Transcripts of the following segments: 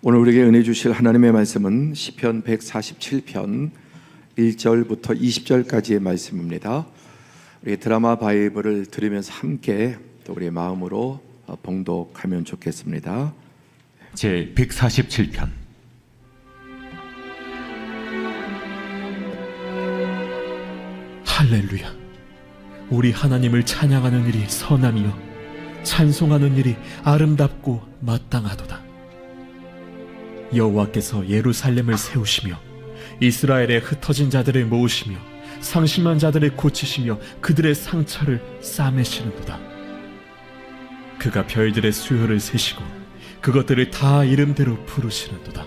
오늘 우리에게 은혜 주실 하나님의 말씀은 시편 147편 1절부터 20절까지의 말씀입니다. 우리 드라마 바이블을 들으면서 함께 또 우리의 마음으로 봉독하면 좋겠습니다. 제 147편. 할렐루야. 우리 하나님을 찬양하는 일이 선함이요 찬송하는 일이 아름답고 마땅하도다. 여호와께서 예루살렘을 세우시며 이스라엘의 흩어진 자들을 모으시며 상심한 자들을 고치시며 그들의 상처를 싸매시는도다. 그가 별들의 수요를 세시고 그것들을 다 이름대로 부르시는도다.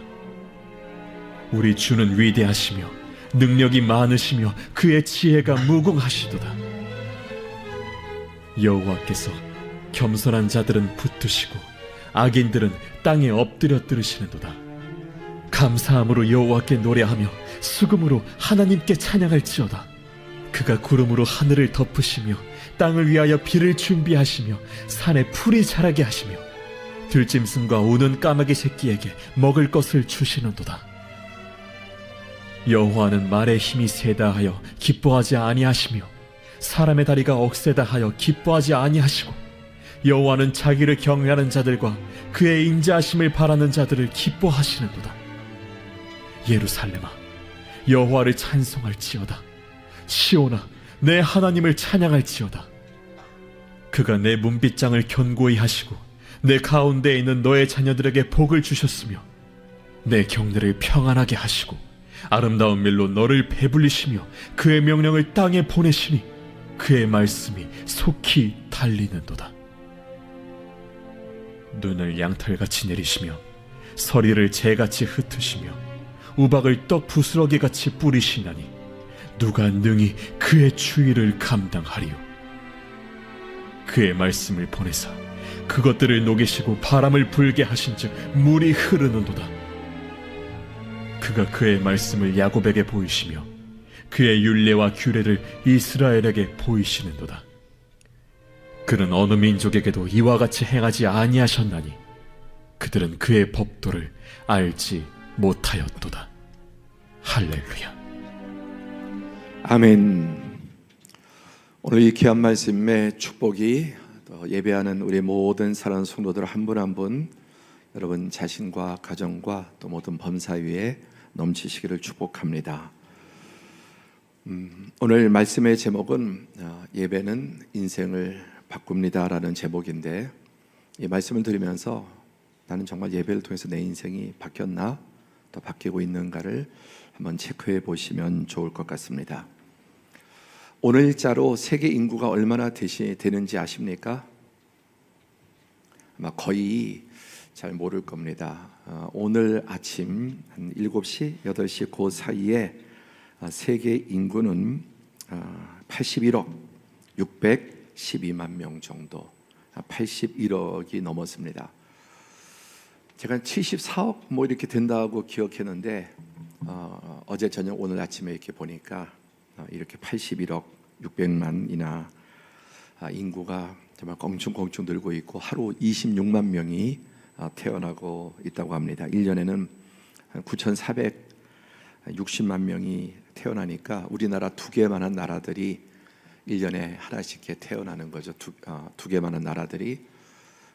우리 주는 위대하시며 능력이 많으시며 그의 지혜가 무궁하시도다. 여호와께서 겸손한 자들은 붙드시고 악인들은 땅에 엎드려 들으시는도다. 감사함으로 여호와께 노래하며 수금으로 하나님께 찬양할지어다. 그가 구름으로 하늘을 덮으시며 땅을 위하여 비를 준비하시며 산에 풀이 자라게 하시며 들짐승과 우는 까마귀 새끼에게 먹을 것을 주시는도다. 여호와는 말에 힘이 세다 하여 기뻐하지 아니하시며 사람의 다리가 억세다 하여 기뻐하지 아니하시고 여호와는 자기를 경외하는 자들과 그의 인자하심을 바라는 자들을 기뻐하시는도다. 예루살렘아, 여호와를 찬송할지어다. 시온아, 내 하나님을 찬양할지어다. 그가 내 문빗장을 견고히 하시고 내 가운데에 있는 너의 자녀들에게 복을 주셨으며 내 경내를 평안하게 하시고 아름다운 밀로 너를 배불리시며 그의 명령을 땅에 보내시니 그의 말씀이 속히 달리는도다. 눈을 양털같이 내리시며 서리를 재같이 흩으시며 우박을 떡 부스러기같이 뿌리시나니 누가 능히 그의 추위를 감당하리요. 그의 말씀을 보내사 그것들을 녹이시고 바람을 불게 하신즉 물이 흐르는도다. 그가 그의 말씀을 야곱에게 보이시며 그의 율례와 규례를 이스라엘에게 보이시는도다. 그는 어느 민족에게도 이와 같이 행하지 아니하셨나니 그들은 그의 법도를 알지 못하였도다. 할렐루야. 아멘. 오늘 이 귀한 말씀의 축복이 또 예배하는 우리 모든 사랑하는 성도들 한 분 한 분 여러분 자신과 가정과 또 모든 범사 위에 넘치시기를 축복합니다. 오늘 말씀의 제목은 예배는 인생을 바꿉니다 라는 제목인데, 이 말씀을 들으면서 나는 정말 예배를 통해서 내 인생이 바뀌었나 또 바뀌고 있는가를 한번 체크해 보시면 좋을 것 같습니다. 오늘자로 세계 인구가 얼마나 되는지 아십니까? 아마 거의 잘 모를 겁니다. 오늘 아침 한 7시, 8시 그 사이에 세계 인구는 81억 612만 명 정도, 81억이 넘었습니다. 제가 74억 뭐 이렇게 된다고 기억했는데 어제 저녁 오늘 아침에 이렇게 보니까 이렇게 81억 600만이나 인구가 정말 껑충껑충 늘고 있고 하루 26만 명이 태어나고 있다고 합니다. 1년에는 9,460만 명이 태어나니까 우리나라 두 개만한 나라들이 1년에 하나씩 이렇게 태어나는 거죠. 두 개만한 나라들이.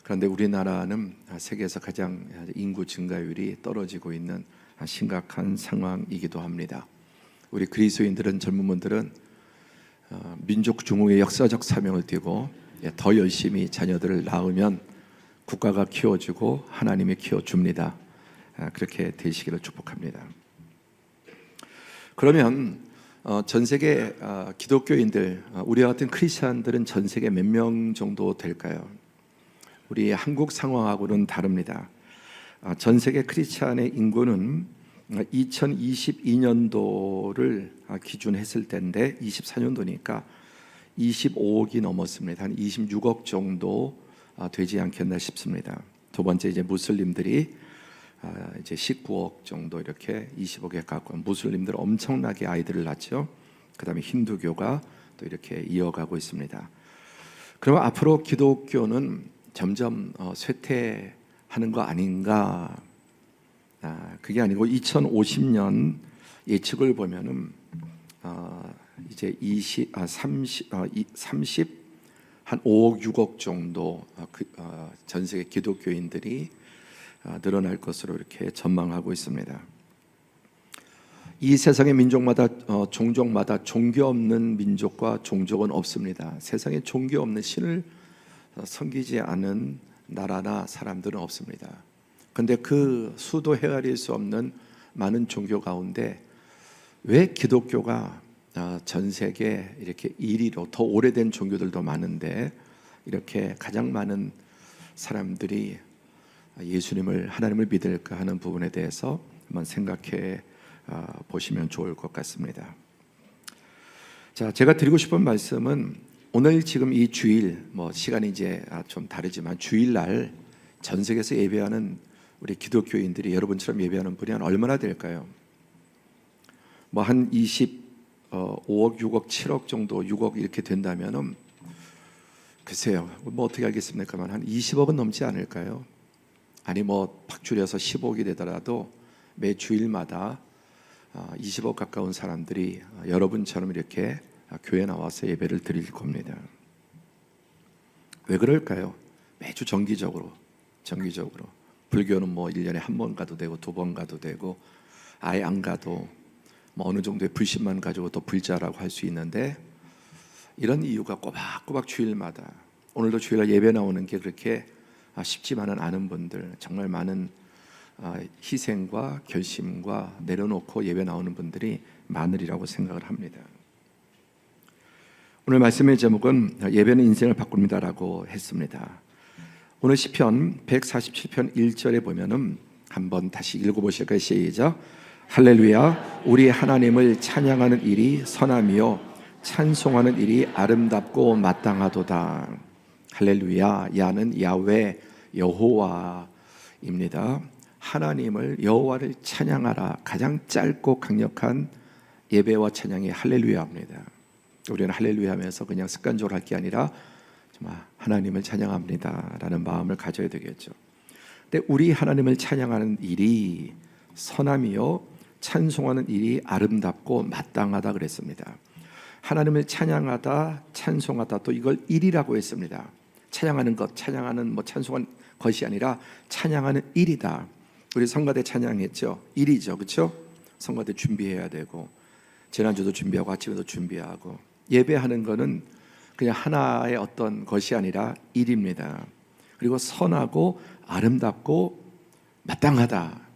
그런데 우리나라는 세계에서 가장 인구 증가율이 떨어지고 있는 심각한 상황이기도 합니다. 우리 그리스도인들은, 젊은 분들은 민족 중흥의 역사적 사명을 띠고 더 열심히 자녀들을 낳으면 국가가 키워주고 하나님이 키워줍니다. 그렇게 되시기를 축복합니다. 그러면 전 세계 기독교인들, 우리와 같은 크리스찬들은 전 세계 몇 명 정도 될까요? 우리 한국 상황하고는 다릅니다. 전 세계 크리스찬의 인구는 2022년도를 기준했을 때인데 24년도니까 25억이 넘었습니다. 한 26억 정도 되지 않겠나 싶습니다. 두 번째 이제 무슬림들이 이제 19억 정도, 이렇게 20억에 가까운 무슬림들 엄청나게 아이들을 낳죠. 그다음에 힌두교가 또 이렇게 이어가고 있습니다. 그럼 앞으로 기독교는 점점 쇠퇴하는 거 아닌가 그게 아니고 2050년 예측을 보면은 이제 30 한 5억 6억 정도 전 세계 기독교인들이 늘어날 것으로 이렇게 전망하고 있습니다. 이 세상의 민족마다 종족마다 종교 없는 민족과 종족은 없습니다. 세상에 종교 없는 신을 섬기지 않은 나라나 사람들은 없습니다. 그런데 그 수도 헤아릴 수 없는 많은 종교 가운데 왜 기독교가 전 세계 이렇게 1위로, 더 오래된 종교들도 많은데 이렇게 가장 많은 사람들이 예수님을, 하나님을 믿을까 하는 부분에 대해서 한번 생각해 보시면 좋을 것 같습니다. 자, 제가 드리고 싶은 말씀은 오늘 지금 이 주일, 시간이 이제 좀 다르지만 주일날 전 세계에서 예배하는 우리 기독교인들이 여러분처럼 예배하는 분이 얼마나 될까요? 한 5억, 6억, 7억 정도, 6억 이렇게 된다면은 글쎄요, 어떻게 알겠습니까만 한 20억은 넘지 않을까요? 아니 팍 줄여서 15억이 되더라도 매 주일마다 20억 가까운 사람들이 여러분처럼 이렇게 교회 나와서 예배를 드릴 겁니다. 왜 그럴까요? 매주 정기적으로 불교는 1년에 한 번 가도 되고 2번 가도 되고 아예 안 가도 어느 정도의 불신만 가지고 또 불자라고 할 수 있는데, 이런 이유가 꼬박꼬박 주일마다, 오늘도 주일날 예배 나오는 게 그렇게 쉽지만은 않은 분들, 정말 많은 희생과 결심과 내려놓고 예배 나오는 분들이 많으리라고 생각을 합니다. 오늘 말씀의 제목은 예배는 인생을 바꿉니다라고 했습니다. 오늘 시편 147편 1절에 보면은 한번 다시 읽어보실까요? 시작. 할렐루야, 우리 하나님을 찬양하는 일이 선함이요 찬송하는 일이 아름답고 마땅하도다. 할렐루야, 야는 야훼 여호와입니다. 하나님을, 여호와를 찬양하라. 가장 짧고 강력한 예배와 찬양이 할렐루야입니다. 우리는 할렐루야 하면서 그냥 습관적으로 할 게 아니라 정말 하나님을 찬양합니다 라는 마음을 가져야 되겠죠. 근데 우리 하나님을 찬양하는 일이 선함이요 찬송하는 일이 아름답고 마땅하다 그랬습니다. 하나님을 찬양하다, 찬송하다, 또 이걸 일이라고 했습니다. 찬양하는 것, 찬양하는 찬송한 것이 아니라 찬양하는 일이다. 우리 성가대 찬양했죠. 일이죠, 그렇죠? 성가대 준비해야 되고 지난주도 준비하고 아침에도 준비하고, 예배하는 거는 그냥 하나의 어떤 것이 아니라 일입니다. 그리고 선하고 아름답고 마땅하다.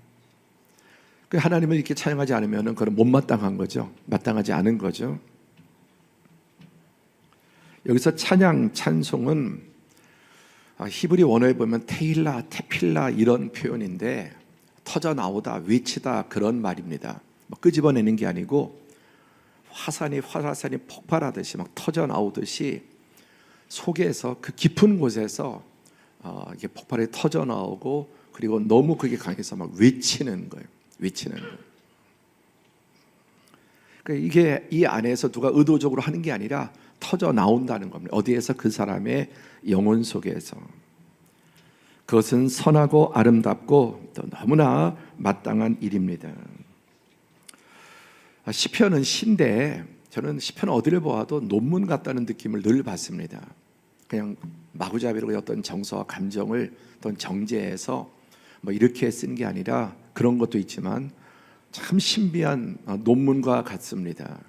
그 하나님을 이렇게 찬양하지 않으면 그건 못마땅한 거죠. 마땅하지 않은 거죠. 여기서 찬양, 찬송은 히브리 원어에 보면 테일라, 테필라 이런 표현인데 터져 나오다, 외치다 그런 말입니다. 끄집어내는 게 아니고 화산이 폭발하듯이 막 터져 나오듯이 속에서 그 깊은 곳에서 이게 폭발이 터져 나오고, 그리고 너무 그게 강해서 막 외치는 거예요. 그러니까 이게 이 안에서 누가 의도적으로 하는 게 아니라 터져 나온다는 겁니다. 어디에서? 그 사람의 영혼 속에서. 그것은 선하고 아름답고 또 너무나 마땅한 일입니다. 시편은 시인데 저는 시편 어디를 보아도 논문 같다는 느낌을 늘 받습니다. 그냥 마구잡이로 어떤 정서와 감정을 어떤 정제해서 이렇게 쓴 게 아니라, 그런 것도 있지만 참 신비한 논문과 같습니다.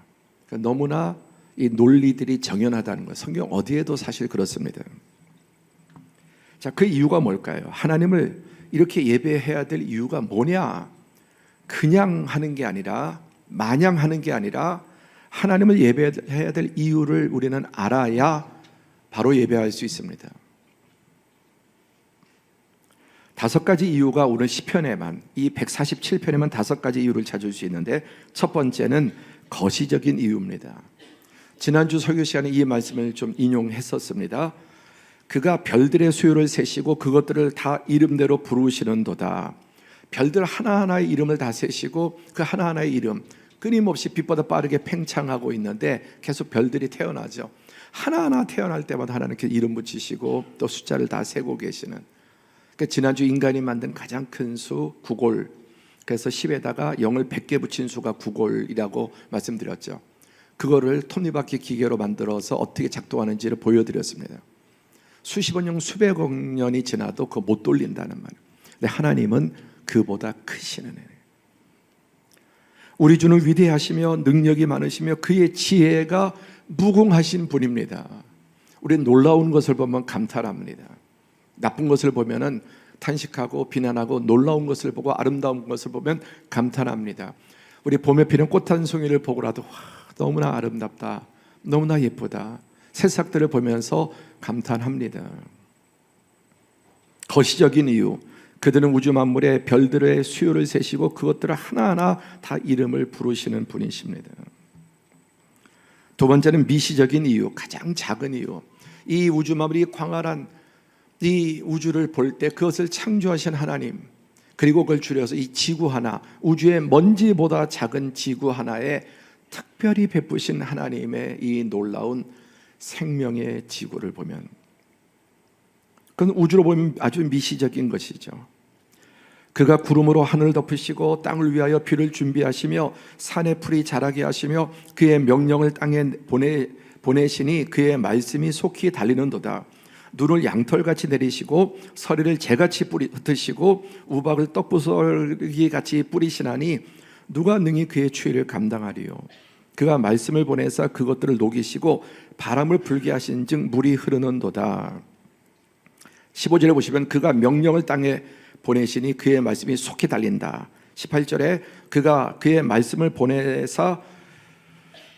그러니까 너무나 이 논리들이 정연하다는 거예요. 성경 어디에도 사실 그렇습니다. 자, 그 이유가 뭘까요? 하나님을 이렇게 예배해야 될 이유가 뭐냐? 그냥 하는 게 아니라, 마냥 하는 게 아니라 하나님을 예배해야 될 이유를 우리는 알아야 바로 예배할 수 있습니다. 5가지 이유가 오늘 시편에만, 이 147편에만 5가지 이유를 찾을 수 있는데, 첫 번째는 거시적인 이유입니다. 지난주 설교 시간에 이 말씀을 좀 인용했었습니다. 그가 별들의 수요를 세시고 그것들을 다 이름대로 부르시는도다. 별들 하나하나의 이름을 다 세시고 그 하나하나의 이름 끊임없이 빛보다 빠르게 팽창하고 있는데 계속 별들이 태어나죠. 하나하나 태어날 때마다 하나님 이름 붙이시고 또 숫자를 다 세고 계시는, 그러니까 지난주 인간이 만든 가장 큰 수 9골, 그래서 10에다가 0을 100개 붙인 수가 9골이라고 말씀드렸죠. 그거를 톱니바퀴 기계로 만들어서 어떻게 작동하는지를 보여드렸습니다. 수십억 년, 수백억 년이 지나도 그거 못 돌린다는 말이에요. 근데 하나님은 그보다 크시는 애예요. 우리 주는 위대하시며 능력이 많으시며 그의 지혜가 무궁하신 분입니다. 우리는 놀라운 것을 보면 감탄합니다. 나쁜 것을 보면은 탄식하고 비난하고, 놀라운 것을 보고 아름다운 것을 보면 감탄합니다. 우리 봄에 피는 꽃 한 송이를 보고라도 너무나 아름답다, 너무나 예쁘다, 새싹들을 보면서 감탄합니다. 거시적인 이유, 그들은 우주 만물의 별들의 수요를 세시고 그것들을 하나하나 다 이름을 부르시는 분이십니다. 두 번째는 미시적인 이유, 가장 작은 이유. 이 우주 만물이 광활한 이 우주를 볼 때 그것을 창조하신 하나님, 그리고 그걸 줄여서 이 지구 하나, 우주의 먼지보다 작은 지구 하나에 특별히 베푸신 하나님의 이 놀라운 생명의 지구를 보면, 그건 우주로 보면 아주 미시적인 것이죠. 그가 구름으로 하늘을 덮으시고 땅을 위하여 비를 준비하시며 산에 풀이 자라게 하시며 그의 명령을 땅에 보내시니 그의 말씀이 속히 달리는도다. 눈을 양털같이 내리시고 서리를 재같이 흩으시고 우박을 떡부스러기같이 뿌리시나니 누가 능히 그의 추위를 감당하리요. 그가 말씀을 보내사 그것들을 녹이시고 바람을 불게 하신즉 물이 흐르는도다. 15절에 보시면 그가 명령을 땅에 보내시니 그의 말씀이 속히 달린다. 18절에 그가 그의 말씀을 보내사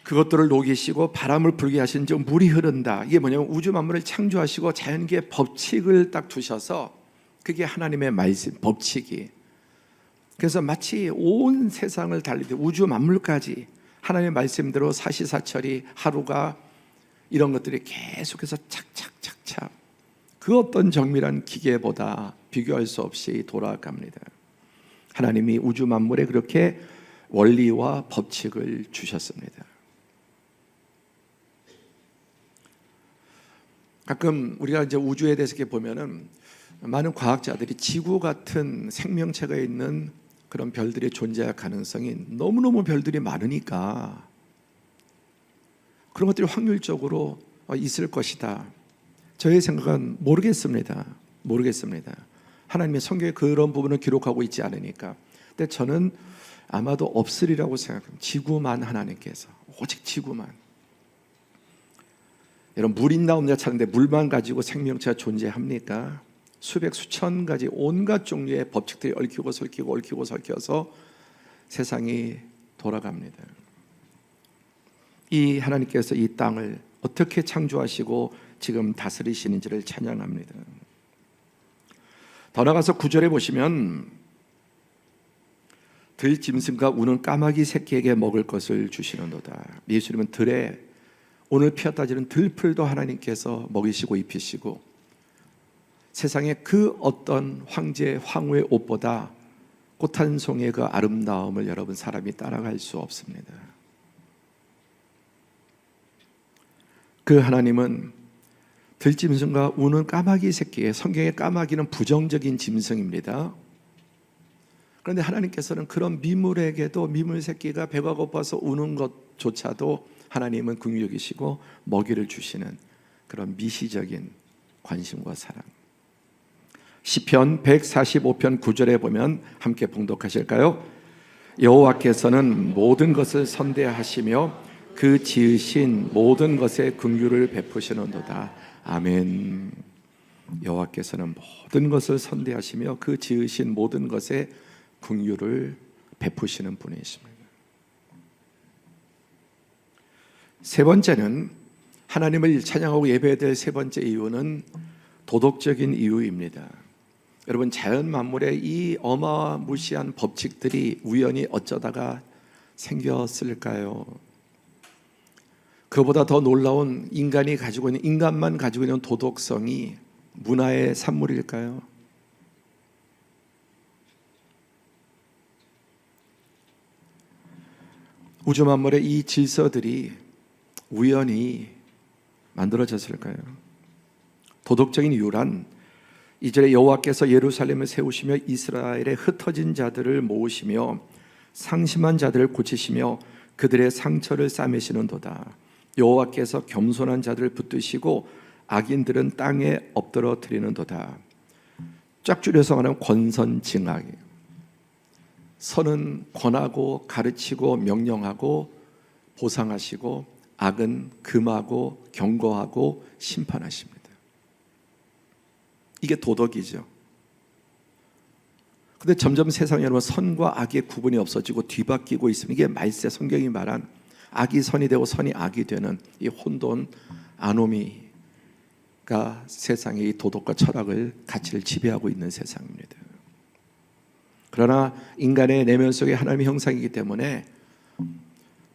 그것들을 녹이시고 바람을 불게 하신즉 물이 흐른다. 이게 뭐냐면 우주 만물을 창조하시고 자연계의 법칙을 딱 두셔서, 그게 하나님의 말씀, 법칙이. 그래서 마치 온 세상을 달리듯 우주 만물까지 하나님의 말씀대로 사시사철이, 하루가, 이런 것들이 계속해서 착착착착, 그 어떤 정밀한 기계보다 비교할 수 없이 돌아갑니다. 하나님이 우주 만물에 그렇게 원리와 법칙을 주셨습니다. 가끔 우리가 이제 우주에 대해서 이렇게 보면은 많은 과학자들이 지구 같은 생명체가 있는 그런 별들이 존재할 가능성이, 너무너무 별들이 많으니까 그런 것들이 확률적으로 있을 것이다. 저의 생각은 모르겠습니다. 하나님의 성경에 그런 부분을 기록하고 있지 않으니까. 근데 저는 아마도 없으리라고 생각합니다. 지구만 하나님께서, 오직 지구만. 여러분, 물 있나 없나 찾는데 물만 가지고 생명체가 존재합니까? 수백 수천 가지 온갖 종류의 법칙들이 얽히고 설켜서 세상이 돌아갑니다. 이 하나님께서 이 땅을 어떻게 창조하시고 지금 다스리시는지를 찬양합니다. 더 나가서 9절에 보시면 들짐승과 우는 까마귀 새끼에게 먹을 것을 주시는도다. 예수님은 들에 오늘 피었다지는 들풀도 하나님께서 먹이시고 입히시고, 세상의 그 어떤 황제 황후의 옷보다 꽃 한 송이의 그 아름다움을 여러분, 사람이 따라갈 수 없습니다. 그 하나님은 들짐승과 우는 까마귀 새끼에, 성경의 까마귀는 부정적인 짐승입니다. 그런데 하나님께서는 그런 미물에게도, 미물 새끼가 배가 고파서 우는 것조차도 하나님은 긍휼이시고 먹이를 주시는 그런 미시적인 관심과 사랑. 시편 145편 9절에 보면 함께 봉독하실까요? 여호와께서는 모든 것을 선대하시며 그 지으신 모든 것에 긍휼을 베푸시는도다. 아멘. 여호와께서는 모든 것을 선대하시며 그 지으신 모든 것에 긍휼을 베푸시는 분이십니다. 세 번째는, 하나님을 찬양하고 예배해야 될 세 번째 이유는 도덕적인 이유입니다. 여러분, 자연 만물의 이 어마무시한 법칙들이 우연히 어쩌다가 생겼을까요? 그보다 더 놀라운 인간만 가지고 있는 도덕성이 문화의 산물일까요? 우주 만물의 이 질서들이 우연히 만들어졌을까요? 도덕적인 이유란 2절에 여호와께서 예루살렘을 세우시며 이스라엘의 흩어진 자들을 모으시며 상심한 자들을 고치시며 그들의 상처를 싸매시는도다. 여호와께서 겸손한 자들을 붙드시고 악인들은 땅에 엎드러뜨리는도다. 쫙 줄여서 말하면 권선징악이에요. 선은 권하고 가르치고 명령하고 보상하시고 악은 금하고 경고하고 심판하십니다. 이게 도덕이죠. 근데 점점 세상에 여러분 선과 악의 구분이 없어지고 뒤바뀌고 있습니다. 이게 말세 성경이 말한 악이 선이 되고 선이 악이 되는 이 혼돈 아노미가 세상의 이 도덕과 철학을 가치를 지배하고 있는 세상입니다. 그러나 인간의 내면 속에 하나님의 형상이기 때문에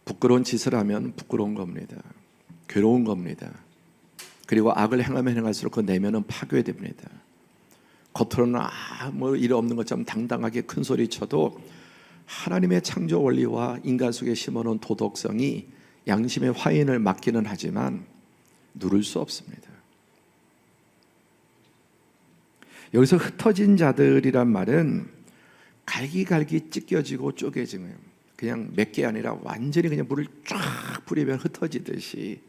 부끄러운 짓을 하면 부끄러운 겁니다. 괴로운 겁니다. 그리고 악을 행하면 행할수록 그 내면은 파괴됩니다. 겉으로는 아무 일 없는 것처럼 당당하게 큰 소리 쳐도 하나님의 창조 원리와 인간 속에 심어놓은 도덕성이 양심의 화인을 막기는 하지만 누를 수 없습니다. 여기서 흩어진 자들이란 말은 갈기갈기 찢겨지고 쪼개지는, 그냥 몇 개 아니라 완전히 그냥 물을 쫙 뿌리면 흩어지듯이.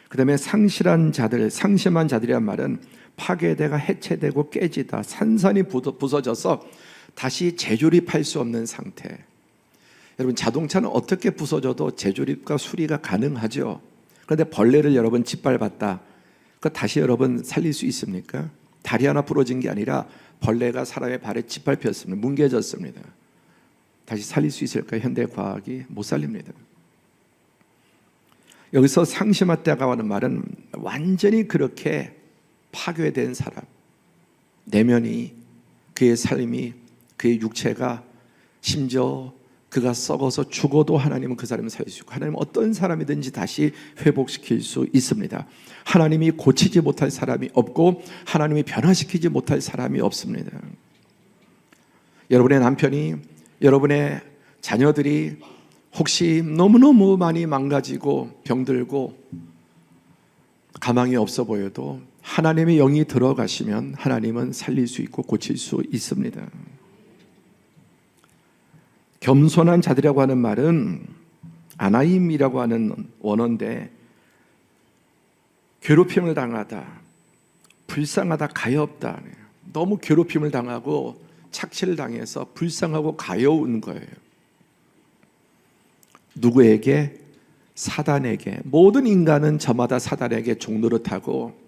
그 다음에 상실한 자들, 상심한 자들이란 말은 파괴되고 해체되고 깨지다, 산산이 부서져서 다시 재조립할 수 없는 상태. 여러분, 자동차는 어떻게 부서져도 재조립과 수리가 가능하죠. 그런데 벌레를 여러분 짓밟았다, 그 다시 여러분 살릴 수 있습니까? 다리 하나 부러진 게 아니라 벌레가 사람의 발에 짓밟혔습니다. 뭉개졌습니다. 다시 살릴 수 있을까요? 현대 과학이 못 살립니다. 여기서 상심하다가 하는 말은 완전히 그렇게 파괴된 사람, 내면이, 그의 삶이, 그의 육체가, 심지어 그가 썩어서 죽어도 하나님은 그 사람을 살릴 수 있고, 하나님은 어떤 사람이든지 다시 회복시킬 수 있습니다. 하나님이 고치지 못할 사람이 없고 하나님이 변화시키지 못할 사람이 없습니다. 여러분의 남편이, 여러분의 자녀들이 혹시 너무너무 많이 망가지고 병들고 가망이 없어 보여도 하나님의 영이 들어가시면 하나님은 살릴 수 있고 고칠 수 있습니다. 겸손한 자들이라고 하는 말은 아나임이라고 하는 원어인데, 괴롭힘을 당하다, 불쌍하다, 가엾다, 너무 괴롭힘을 당하고 착취를 당해서 불쌍하고 가여운 거예요. 누구에게? 사단에게. 모든 인간은 저마다 사단에게 종노릇하고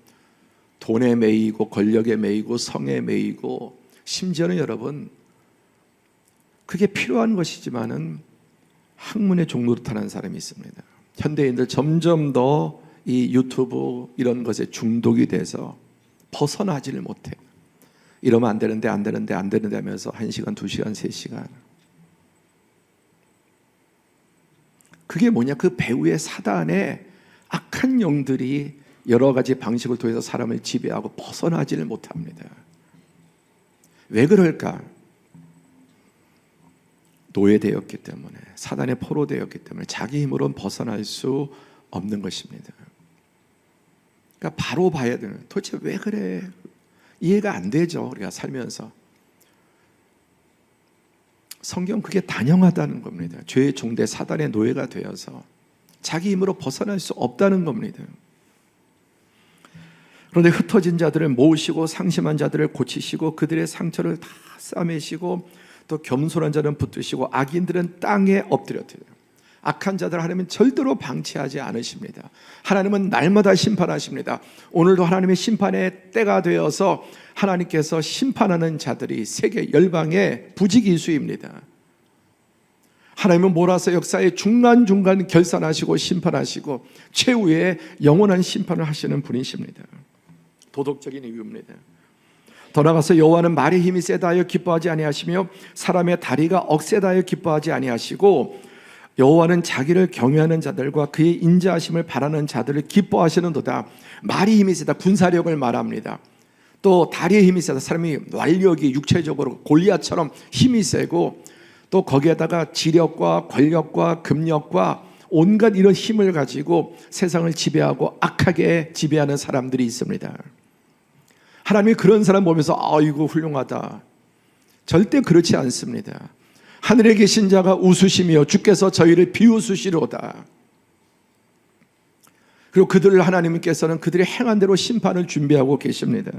돈에 매이고 권력에 매이고 성에 매이고, 심지어는 여러분 그게 필요한 것이지만은 학문에 종노릇하는 사람이 있습니다. 현대인들 점점 더 이 유튜브 이런 것에 중독이 돼서 벗어나지를 못해. 이러면 안 되는데 하면서 1시간, 2시간, 3시간. 그게 뭐냐? 그 배후의 사단의 악한 영들이 여러 가지 방식을 통해서 사람을 지배하고 벗어나지를 못합니다. 왜 그럴까? 노예되었기 때문에, 사단의 포로되었기 때문에 자기 힘으로는 벗어날 수 없는 것입니다. 그러니까 바로 봐야 되는, 도대체 왜 그래? 이해가 안 되죠. 우리가 살면서. 성경 그게 단영하다는 겁니다. 죄의 종대 사단의 노예가 되어서 자기 힘으로 벗어날 수 없다는 겁니다. 그런데 흩어진 자들을 모으시고 상심한 자들을 고치시고 그들의 상처를 다 싸매시고 또 겸손한 자는 붙드시고 악인들은 땅에 엎드려뜨려요. 악한 자들 하나님은 절대로 방치하지 않으십니다. 하나님은 날마다 심판하십니다. 오늘도 하나님의 심판의 때가 되어서 하나님께서 심판하는 자들이 세계 열방의 부지기수입니다. 하나님은 몰아서 역사의 중간중간 결산하시고 심판하시고 최후의 영원한 심판을 하시는 분이십니다. 도덕적인 이유입니다. 더 나아가서 여호와는 말의 힘이 세다 하여 기뻐하지 아니하시며 사람의 다리가 억세다 하여 기뻐하지 아니하시고 여호와는 자기를 경외하는 자들과 그의 인자하심을 바라는 자들을 기뻐하시는도다. 말이 힘이 세다, 군사력을 말합니다. 또 다리의 힘이 세다, 사람이 완력이 육체적으로 골리앗처럼 힘이 세고, 또 거기에다가 지력과 권력과 금력과 온갖 이런 힘을 가지고 세상을 지배하고 악하게 지배하는 사람들이 있습니다. 하나님이 그런 사람 보면서 이거 훌륭하다. 절대 그렇지 않습니다. 하늘에 계신 자가 웃으시며 주께서 저희를 비웃으시로다. 그리고 그들을 하나님께서는 그들의 행한 대로 심판을 준비하고 계십니다.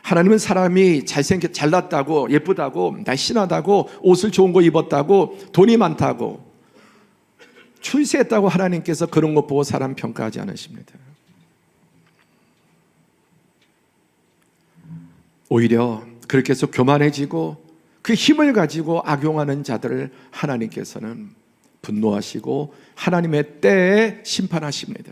하나님은 사람이 잘났다고, 예쁘다고, 날씬하다고, 옷을 좋은 거 입었다고, 돈이 많다고, 출세했다고 하나님께서 그런 것 보고 사람 평가하지 않으십니다. 오히려 그렇게 해서 교만해지고 그 힘을 가지고 악용하는 자들을 하나님께서는 분노하시고 하나님의 때에 심판하십니다.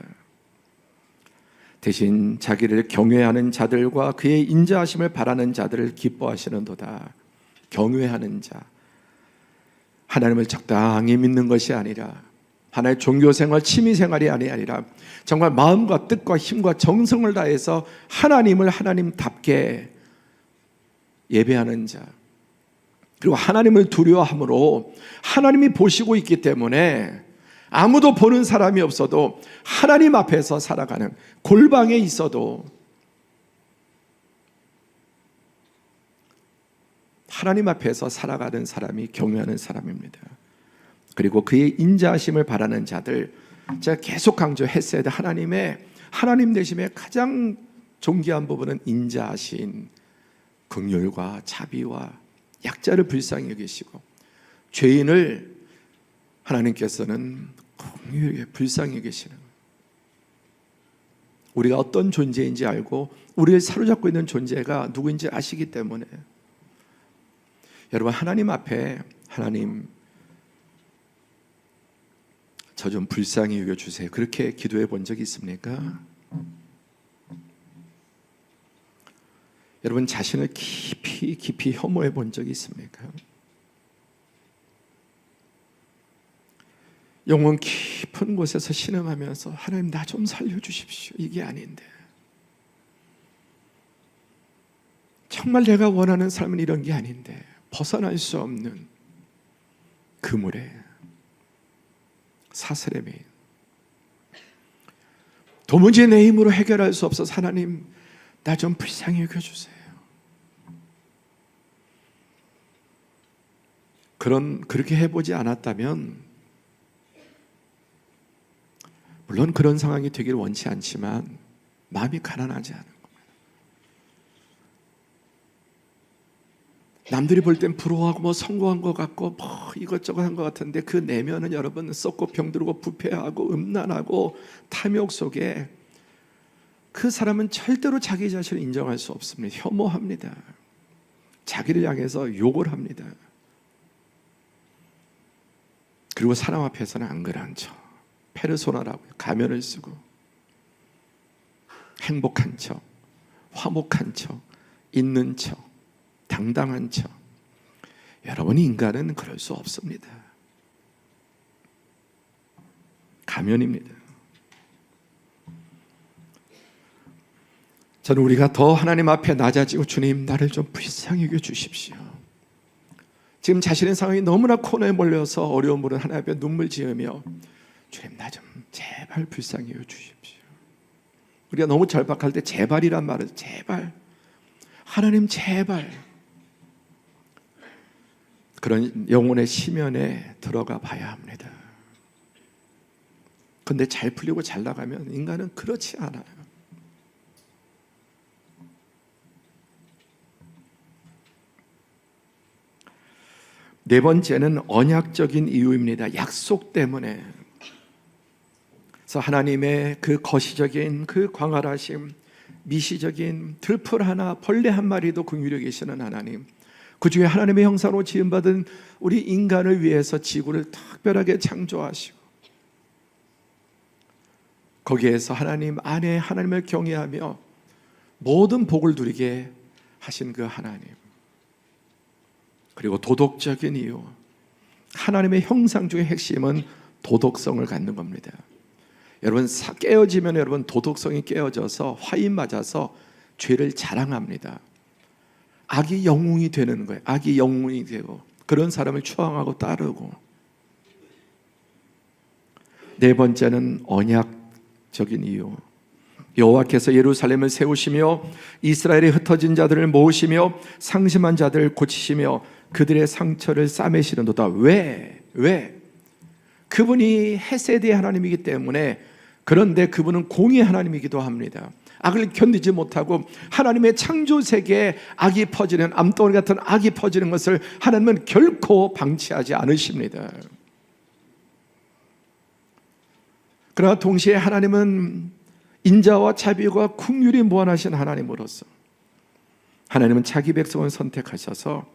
대신 자기를 경외하는 자들과 그의 인자하심을 바라는 자들을 기뻐하시는도다. 경외하는 자, 하나님을 적당히 믿는 것이 아니라 하나의 종교생활, 취미생활이 아니라 정말 마음과 뜻과 힘과 정성을 다해서 하나님을 하나님답게 예배하는 자, 그리고 하나님을 두려워함으로 하나님이 보시고 있기 때문에 아무도 보는 사람이 없어도 하나님 앞에서 살아가는, 골방에 있어도 하나님 앞에서 살아가는 사람이 경외하는 사람입니다. 그리고 그의 인자하심을 바라는 자들, 제가 계속 강조했어야 돼. 하나님 되심의 가장 존귀한 부분은 인자하신 긍휼과 자비와 약자를 불쌍히 여기시고 죄인을 하나님께서는 긍휼히 불쌍히 여기시는, 우리가 어떤 존재인지 알고 우리를 사로잡고 있는 존재가 누구인지 아시기 때문에 여러분, 하나님 앞에 하나님 저 좀 불쌍히 여겨주세요, 그렇게 기도해 본 적이 있습니까? 여러분, 자신을 깊이 혐오해 본 적이 있습니까? 영혼 깊은 곳에서 신음하면서 하나님 나 좀 살려주십시오, 이게 아닌데, 정말 내가 원하는 삶은 이런 게 아닌데, 벗어날 수 없는 그물에 사슬에 도무지 내 힘으로 해결할 수 없어서 하나님 나 좀 불쌍히 여겨주세요. 그렇게 해보지 않았다면, 물론 그런 상황이 되길 원치 않지만 마음이 가난하지 않은 겁니다. 남들이 볼 땐 부러워하고 성공한 것 같고 이것저것 한 것 같은데 그 내면은 여러분 썩고 병들고 부패하고 음란하고 탐욕 속에, 그 사람은 절대로 자기 자신을 인정할 수 없습니다. 혐오합니다. 자기를 향해서 욕을 합니다. 그리고 사람 앞에서는 안 그런 척, 페르소나라고 가면을 쓰고 행복한 척, 화목한 척, 있는 척, 당당한 척. 여러분, 인간은 그럴 수 없습니다. 가면입니다. 저는 우리가 더 하나님 앞에 낮아지고 주님 나를 좀 불쌍히 여겨 주십시오. 지금 자신의 상황이 너무나 코너에 몰려서 어려운 분은 하나님 앞에 눈물 지으며 주님 나 좀 제발 불쌍히 여겨 주십시오. 우리가 너무 절박할 때 제발이란 말을, 제발 하나님 제발, 그런 영혼의 심연에 들어가 봐야 합니다. 근데 잘 풀리고 잘 나가면 인간은 그렇지 않아요. 네 번째는 언약적인 이유입니다. 약속 때문에. 그래서 하나님의 그 거시적인 그 광활하심, 미시적인 들풀 하나, 벌레 한 마리도 긍휼히 여기시는 하나님, 그 중에 하나님의 형상으로 지음받은 우리 인간을 위해서 지구를 특별하게 창조하시고 거기에서 하나님 안에 하나님을 경외하며 모든 복을 누리게 하신 그 하나님, 그리고 도덕적인 이유, 하나님의 형상 중의 핵심은 도덕성을 갖는 겁니다. 여러분, 깨어지면 여러분 도덕성이 깨어져서 화인 맞아서 죄를 자랑합니다. 악이 영웅이 되는 거예요. 악이 영웅이 되고 그런 사람을 추앙하고 따르고. 네 번째는 언약적인 이유, 여호와께서 예루살렘을 세우시며 이스라엘의 흩어진 자들을 모으시며 상심한 자들을 고치시며 그들의 상처를 싸매시는도다. 왜? 그분이 헤세드의 하나님이기 때문에. 그런데 그분은 공의의 하나님이기도 합니다. 악을 견디지 못하고 하나님의 창조 세계에 악이 퍼지는, 암덩어리 같은 악이 퍼지는 것을 하나님은 결코 방치하지 않으십니다. 그러나 동시에 하나님은 인자와 자비와 긍휼이 무한하신 하나님으로서 하나님은 자기 백성을 선택하셔서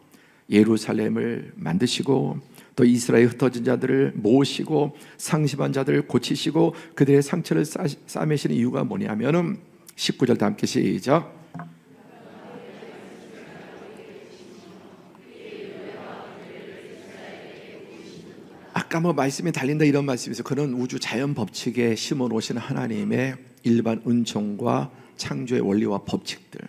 예루살렘을 만드시고 또 이스라엘 흩어진 자들을 모으시고 상심한 자들을 고치시고 그들의 상처를 싸매시는 이유가 뭐냐면은 19절 다 함께 시작. 아까 뭐 말씀이 달린다 이런 말씀에서 그런 우주 자연 법칙에 심어 놓으신 하나님의 일반 은총과 창조의 원리와 법칙들.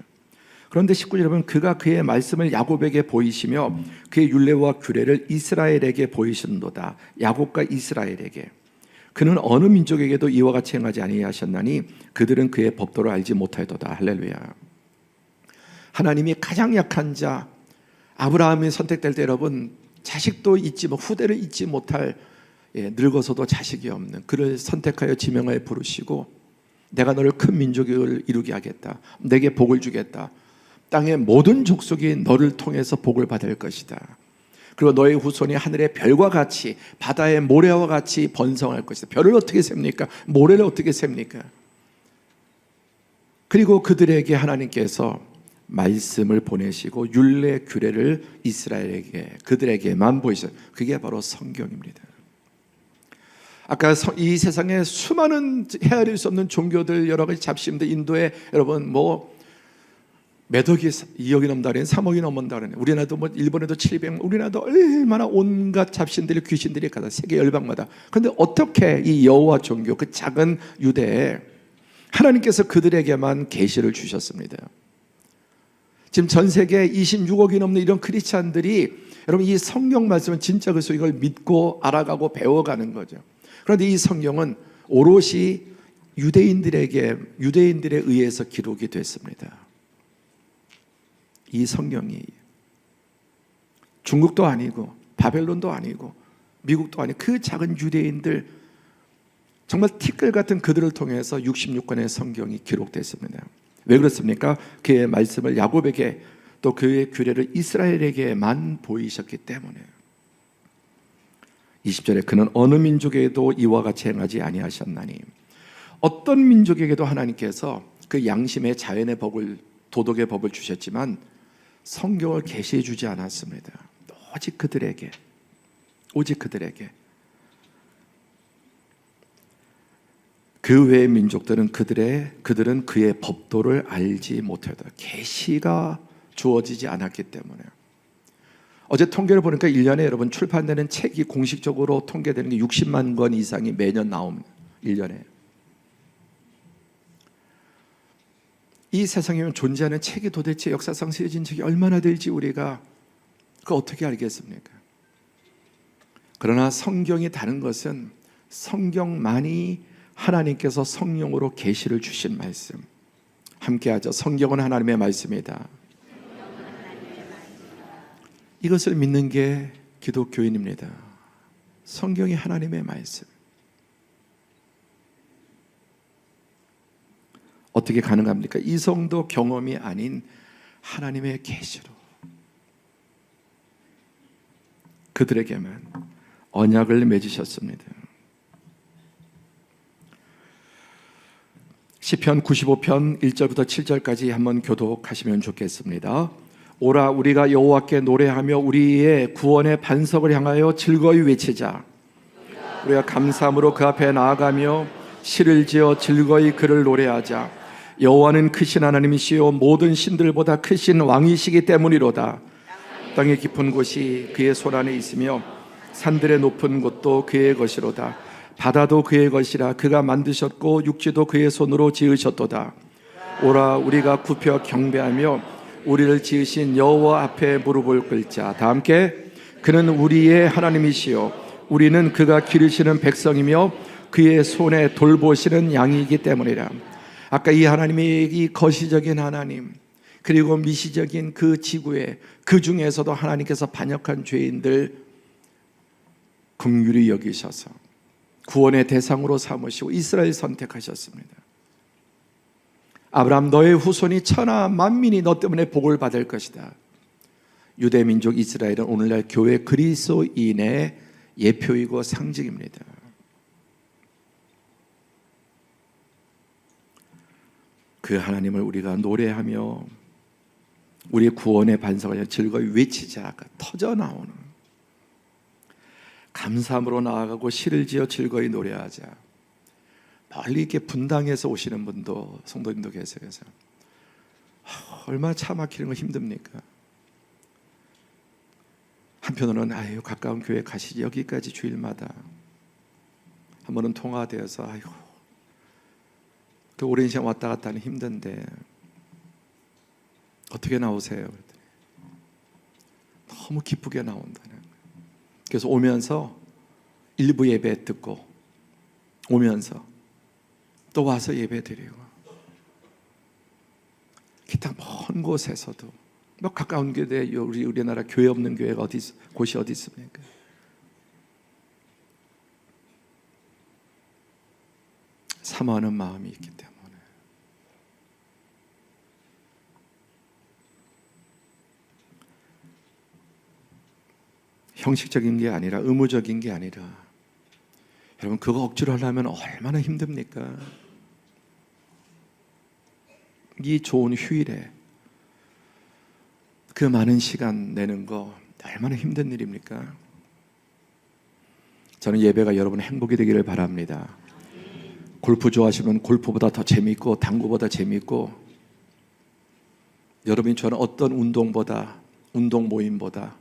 그런데 19절 보면 그가 그의 말씀을 야곱에게 보이시며 그의 율례와 규례를 이스라엘에게 보이시는도다. 야곱과 이스라엘에게. 그는 어느 민족에게도 이와 같이 행하지 아니하셨나니 그들은 그의 법도를 알지 못하였도다. 할렐루야. 하나님이 가장 약한 자 아브라함이 선택될 때 여러분 자식도 잊지 후대를 잊지 못할 늙어서도 자식이 없는 그를 선택하여 지명하여 부르시고 내가 너를 큰 민족을 이루게 하겠다. 내게 복을 주겠다. 땅의 모든 족속이 너를 통해서 복을 받을 것이다. 그리고 너의 후손이 하늘의 별과 같이 바다의 모래와 같이 번성할 것이다. 별을 어떻게 셉니까? 모래를 어떻게 셉니까? 그리고 그들에게 하나님께서 말씀을 보내시고 율례 규례를 이스라엘에게 그들에게만 보이셔. 그게 바로 성경입니다. 아까 이 세상에 수많은 헤아릴 수 없는 종교들 여러 가지 잡심들 인도에 여러분 몇 억이 2억이 넘다는 3억이 넘는다는 우리나라도 일본에도 700 우리나라도 얼마나 온갖 잡신들이 귀신들이 가다 세계 열방마다. 그런데 어떻게 이 여호와 종교 그 작은 유대에 하나님께서 그들에게만 계시를 주셨습니다. 지금 전 세계 26억이 넘는 이런 크리스찬들이 여러분 이 성경 말씀은 진짜 그래서 이걸 믿고 알아가고 배워가는 거죠. 그런데 이 성경은 오롯이 유대인들에 의해서 기록이 됐습니다. 이 성경이 중국도 아니고 바벨론도 아니고 미국도 아니고 그 작은 유대인들 정말 티끌 같은 그들을 통해서 66권의 성경이 기록됐습니다. 왜 그렇습니까? 그의 말씀을 야곱에게 또 그의 규례를 이스라엘에게만 보이셨기 때문에. 20절에 그는 어느 민족에도 이와 같이 행하지 아니하셨나니. 어떤 민족에게도 하나님께서 그 양심의 자연의 법을 도덕의 법을 주셨지만 성경을 계시해 주지 않았습니다. 오직 그들에게 그 외의 민족들은 그들은 그의 법도를 알지 못하다. 계시가 주어지지 않았기 때문에. 어제 통계를 보니까 1년에 여러분 출판되는 책이 공식적으로 통계되는 게 60만 권 이상이 매년 나옵니다. 1년에. 이 세상에 존재하는 책이 도대체 역사상 쓰여진 책이 얼마나 될지 우리가 그거 어떻게 알겠습니까? 그러나 성경이 다른 것은 성경만이 하나님께서 성령으로 계시를 주신 말씀. 함께하죠. 성경은 하나님의 말씀이다. 이것을 믿는 게 기독교인입니다. 성경이 하나님의 말씀. 어떻게 가능합니까? 이성도 경험이 아닌 하나님의 계시로 그들에게만 언약을 맺으셨습니다. 시편 95편 1절부터 7절까지 한번 교독하시면 좋겠습니다. 오라 우리가 여호와께 노래하며 우리의 구원의 반석을 향하여 즐거이 외치자. 우리가 감사함으로 그 앞에 나아가며 시를 지어 즐거이 그를 노래하자. 여호와는 크신 하나님이시요 모든 신들보다 크신 왕이시기 때문이로다. 땅의 깊은 곳이 그의 손 안에 있으며 산들의 높은 곳도 그의 것이로다. 바다도 그의 것이라. 그가 만드셨고 육지도 그의 손으로 지으셨도다. 오라 우리가 굽혀 경배하며 우리를 지으신 여호와 앞에 무릎을 꿇자. 다 함께 그는 우리의 하나님이시요 우리는 그가 기르시는 백성이며 그의 손에 돌보시는 양이기 때문이라. 아까 이 하나님의 이 거시적인 하나님, 그리고 미시적인 그 지구에 그 중에서도 하나님께서 반역한 죄인들 긍휼히 여기셔서 구원의 대상으로 삼으시고 이스라엘 선택하셨습니다. 아브라함, 너의 후손이 천하 만민이 너 때문에 복을 받을 것이다. 유대민족 이스라엘은 오늘날 교회 그리스도인의 예표이고 상징입니다. 그 하나님을 우리가 노래하며 우리의 구원의 반석을 즐거이 외치자. 터져 나오는 감사함으로 나아가고 시를 지어 즐거이 노래하자. 멀리 이렇게 분당에서 오시는 분도 성도님도 계세요. 얼마나 차 막히는 거 힘듭니까? 한편으로는 아유 가까운 교회 가시지, 여기까지 주일마다 한 번은 통화되어서 아유 그 오랜 시간 왔다 갔다 하는 힘든데 어떻게 나오세요? 그랬더니 너무 기쁘게 나온다는 거예요. 그래서 오면서 일부 예배 듣고 오면서 또 와서 예배 드리고, 기타 먼 곳에서도 뭐 가까운 교회, 우리나라 교회 없는 교회가 곳이 어디 있습니까? 사모하는 마음이 있기 때문에 형식적인 게 아니라 의무적인 게 아니라, 여러분 그거 억지로 하려면 얼마나 힘듭니까? 이 좋은 휴일에 그 많은 시간 내는 거 얼마나 힘든 일입니까? 저는 예배가 여러분 행복이 되기를 바랍니다. 골프 좋아하시면 골프보다 더 재밌고 당구보다 재밌고, 여러분이 좋아하는 어떤 운동보다, 운동 모임보다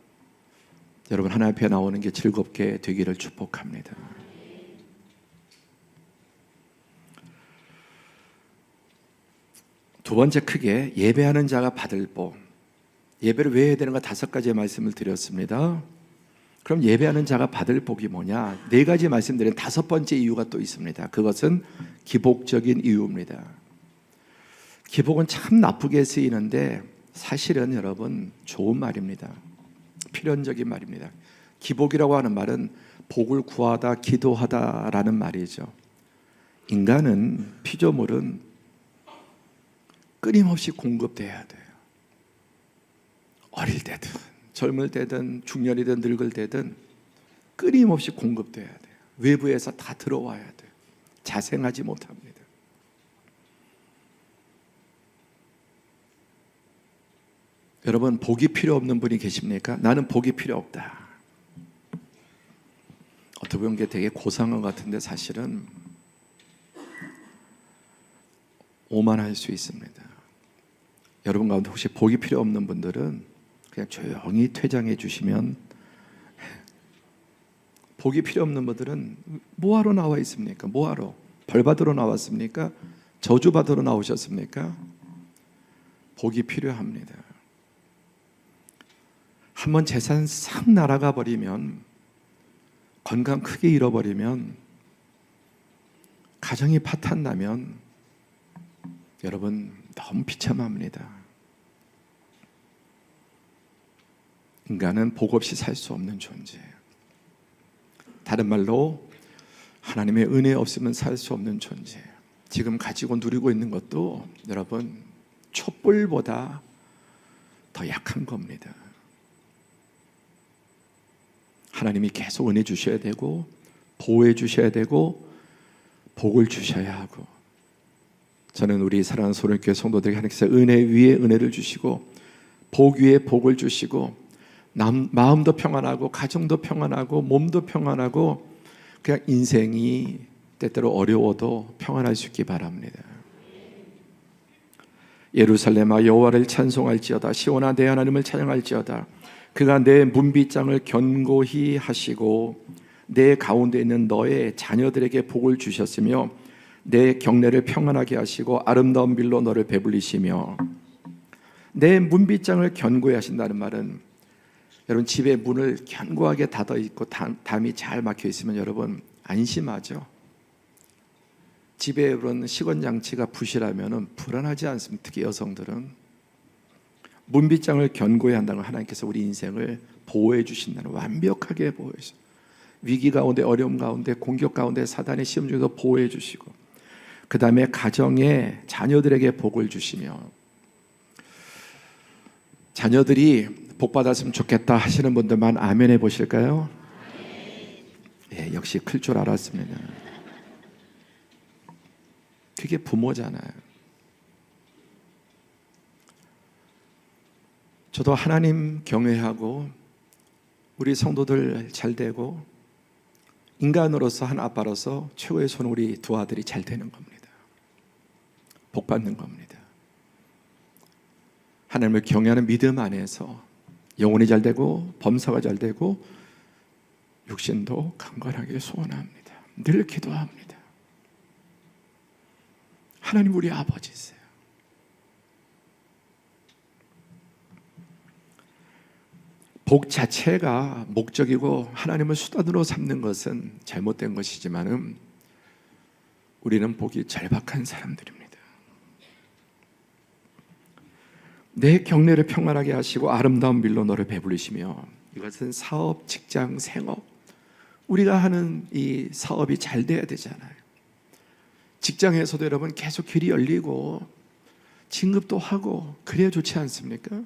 여러분 하나님 앞에 나오는 게 즐겁게 되기를 축복합니다. 두 번째, 크게 예배하는 자가 받을 복. 예배를 왜 해야 되는가 5가지의 말씀을 드렸습니다. 그럼 예배하는 자가 받을 복이 뭐냐? 4가지 말씀드린 5번째 이유가 또 있습니다. 그것은 기복적인 이유입니다. 기복은 참 나쁘게 쓰이는데 사실은 여러분 좋은 말입니다. 필연적인 말입니다. 기복이라고 하는 말은 복을 구하다, 기도하다라는 말이죠. 인간은, 피조물은 끊임없이 공급돼야 돼요. 어릴 때든 젊을 때든 중년이든 늙을 때든 끊임없이 공급돼야 돼요. 외부에서 다 들어와야 돼요. 자생하지 못합니다. 여러분 복이 필요 없는 분이 계십니까? 나는 복이 필요 없다. 어떻게 보면 게 되게 고상한 것 같은데 사실은 오만할 수 있습니다. 여러분 가운데 혹시 복이 필요 없는 분들은 그냥 조용히 퇴장해 주시면, 복이 필요 없는 분들은 뭐하러 나와 있습니까? 뭐하러? 벌 받으러 나왔습니까? 저주 받으러 나오셨습니까? 복이 필요합니다. 한번 재산 싹 날아가 버리면, 건강 크게 잃어버리면, 가정이 파탄 나면 여러분 너무 비참합니다. 인간은 복 없이 살 수 없는 존재예요. 다른 말로 하나님의 은혜 없으면 살 수 없는 존재예요. 지금 가지고 누리고 있는 것도 여러분 촛불보다 더 약한 겁니다. 하나님이 계속 은혜 주셔야 되고 보호해 주셔야 되고 복을 주셔야 하고, 저는 우리 사랑하는 소련교회 성도들에게 하나님께서 은혜 위에 은혜를 주시고 복 위에 복을 주시고 마음도 평안하고 가정도 평안하고 몸도 평안하고 그냥 인생이 때때로 어려워도 평안할 수 있기 바랍니다. 예루살렘아 여호와를 찬송할지어다. 시온아 내 하나님을 찬양할지어다. 그가 내 문빗장을 견고히 하시고 내 가운데 있는 너의 자녀들에게 복을 주셨으며 내 경내를 평안하게 하시고 아름다운 빌로 너를 배불리시며. 내 문빗장을 견고히 하신다는 말은, 여러분 집에 문을 견고하게 닫아 있고 담이 잘 막혀 있으면 여러분 안심하죠. 집에 그런 시건장치가 부실하면 불안하지 않습니까? 특히 여성들은 문빗장을 견고히 한다는 걸 하나님께서 우리 인생을 보호해 주신다는, 완벽하게 보호해 주셔. 위기 가운데, 어려움 가운데, 공격 가운데, 사단의 시험 중에서 보호해 주시고, 그 다음에 가정에 자녀들에게 복을 주시며, 자녀들이 복 받았으면 좋겠다 하시는 분들만 아멘 해 보실까요? 예, 역시 클 줄 알았습니다. 그게 부모잖아요. 저도 하나님 경외하고 우리 성도들 잘 되고 인간으로서 한 아빠로서 최고의 손은 우리 두 아들이 잘 되는 겁니다. 복 받는 겁니다. 하나님을 경외하는 믿음 안에서 영혼이 잘 되고 범사가 잘 되고 육신도 강건하게 소원합니다. 늘 기도합니다. 하나님 우리 아버지세요. 복 자체가 목적이고 하나님을 수단으로 삼는 것은 잘못된 것이지만은 우리는 복이 절박한 사람들입니다. 내 경내를 평안하게 하시고 아름다운 밀로 너를 배불리시며, 이것은 사업, 직장, 생업, 우리가 하는 이 사업이 잘 돼야 되잖아요. 직장에서도 여러분 계속 길이 열리고 진급도 하고 그래야 좋지 않습니까?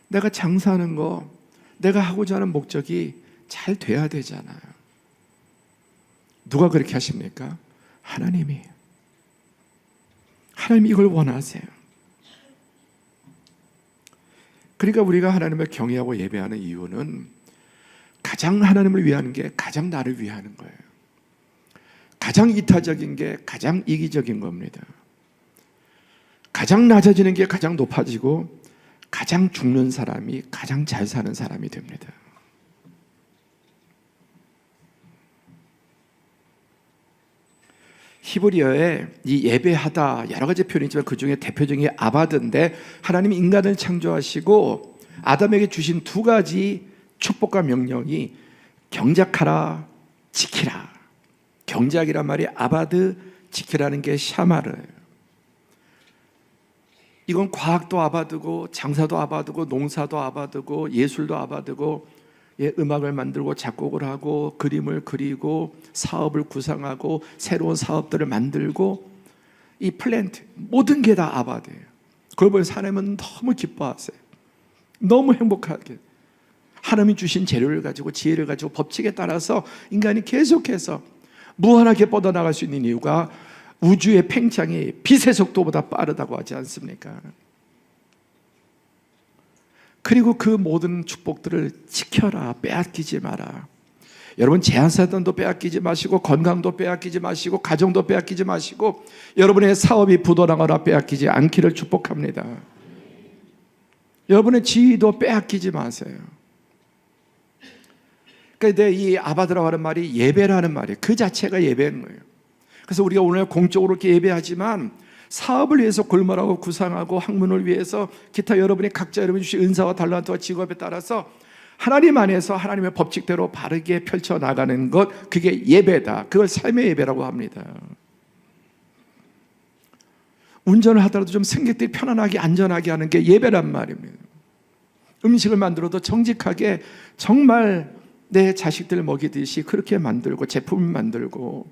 내가 장사하는 거, 내가 하고자 하는 목적이 잘 돼야 되잖아요. 누가 그렇게 하십니까? 하나님이. 하나님이 이걸 원하세요. 그러니까 우리가 하나님을 경외하고 예배하는 이유는 가장 하나님을 위하는 게 가장 나를 위하는 거예요. 가장 이타적인 게 가장 이기적인 겁니다. 가장 낮아지는 게 가장 높아지고 가장 죽는 사람이 가장 잘 사는 사람이 됩니다. 히브리어에 이 예배하다 여러 가지 표현이 있지만 그 중에 대표적인 게 아바드인데, 하나님이 인간을 창조하시고 아담에게 주신 두 가지 축복과 명령이 경작하라, 지키라. 경작이란 말이 아바드, 지키라는 게 샤마르예요. 이건 과학도 아바드고 장사도 아바드고 농사도 아바드고 예술도 아바드고, 예, 음악을 만들고 작곡을 하고 그림을 그리고 사업을 구상하고 새로운 사업들을 만들고, 이 플랜트 모든 게 다 아바드예요. 그걸 보면서 하나님은 너무 기뻐하세요. 너무 행복하게 하나님이 주신 재료를 가지고 지혜를 가지고 법칙에 따라서 인간이 계속해서 무한하게 뻗어나갈 수 있는 이유가 우주의 팽창이 빛의 속도보다 빠르다고 하지 않습니까? 그리고 그 모든 축복들을 지켜라, 빼앗기지 마라. 여러분, 제한사단도 빼앗기지 마시고 건강도 빼앗기지 마시고 가정도 빼앗기지 마시고 여러분의 사업이 부도나거나 빼앗기지 않기를 축복합니다. 여러분의 지위도 빼앗기지 마세요. 그러니까 이 아바드라고 하는 말이 예배라는 말이에요. 그 자체가 예배인 거예요. 그래서 우리가 오늘 공적으로 이렇게 예배하지만 사업을 위해서 골몰하고 구상하고 학문을 위해서 기타 여러분이 각자 여러분이 주신 은사와 달란트와 직업에 따라서 하나님 안에서 하나님의 법칙대로 바르게 펼쳐나가는 것, 그게 예배다. 그걸 삶의 예배라고 합니다. 운전을 하더라도 좀 승객들이 편안하게 안전하게 하는 게 예배란 말입니다. 음식을 만들어도 정직하게 정말 내 자식들 먹이듯이 그렇게 만들고 제품을 만들고,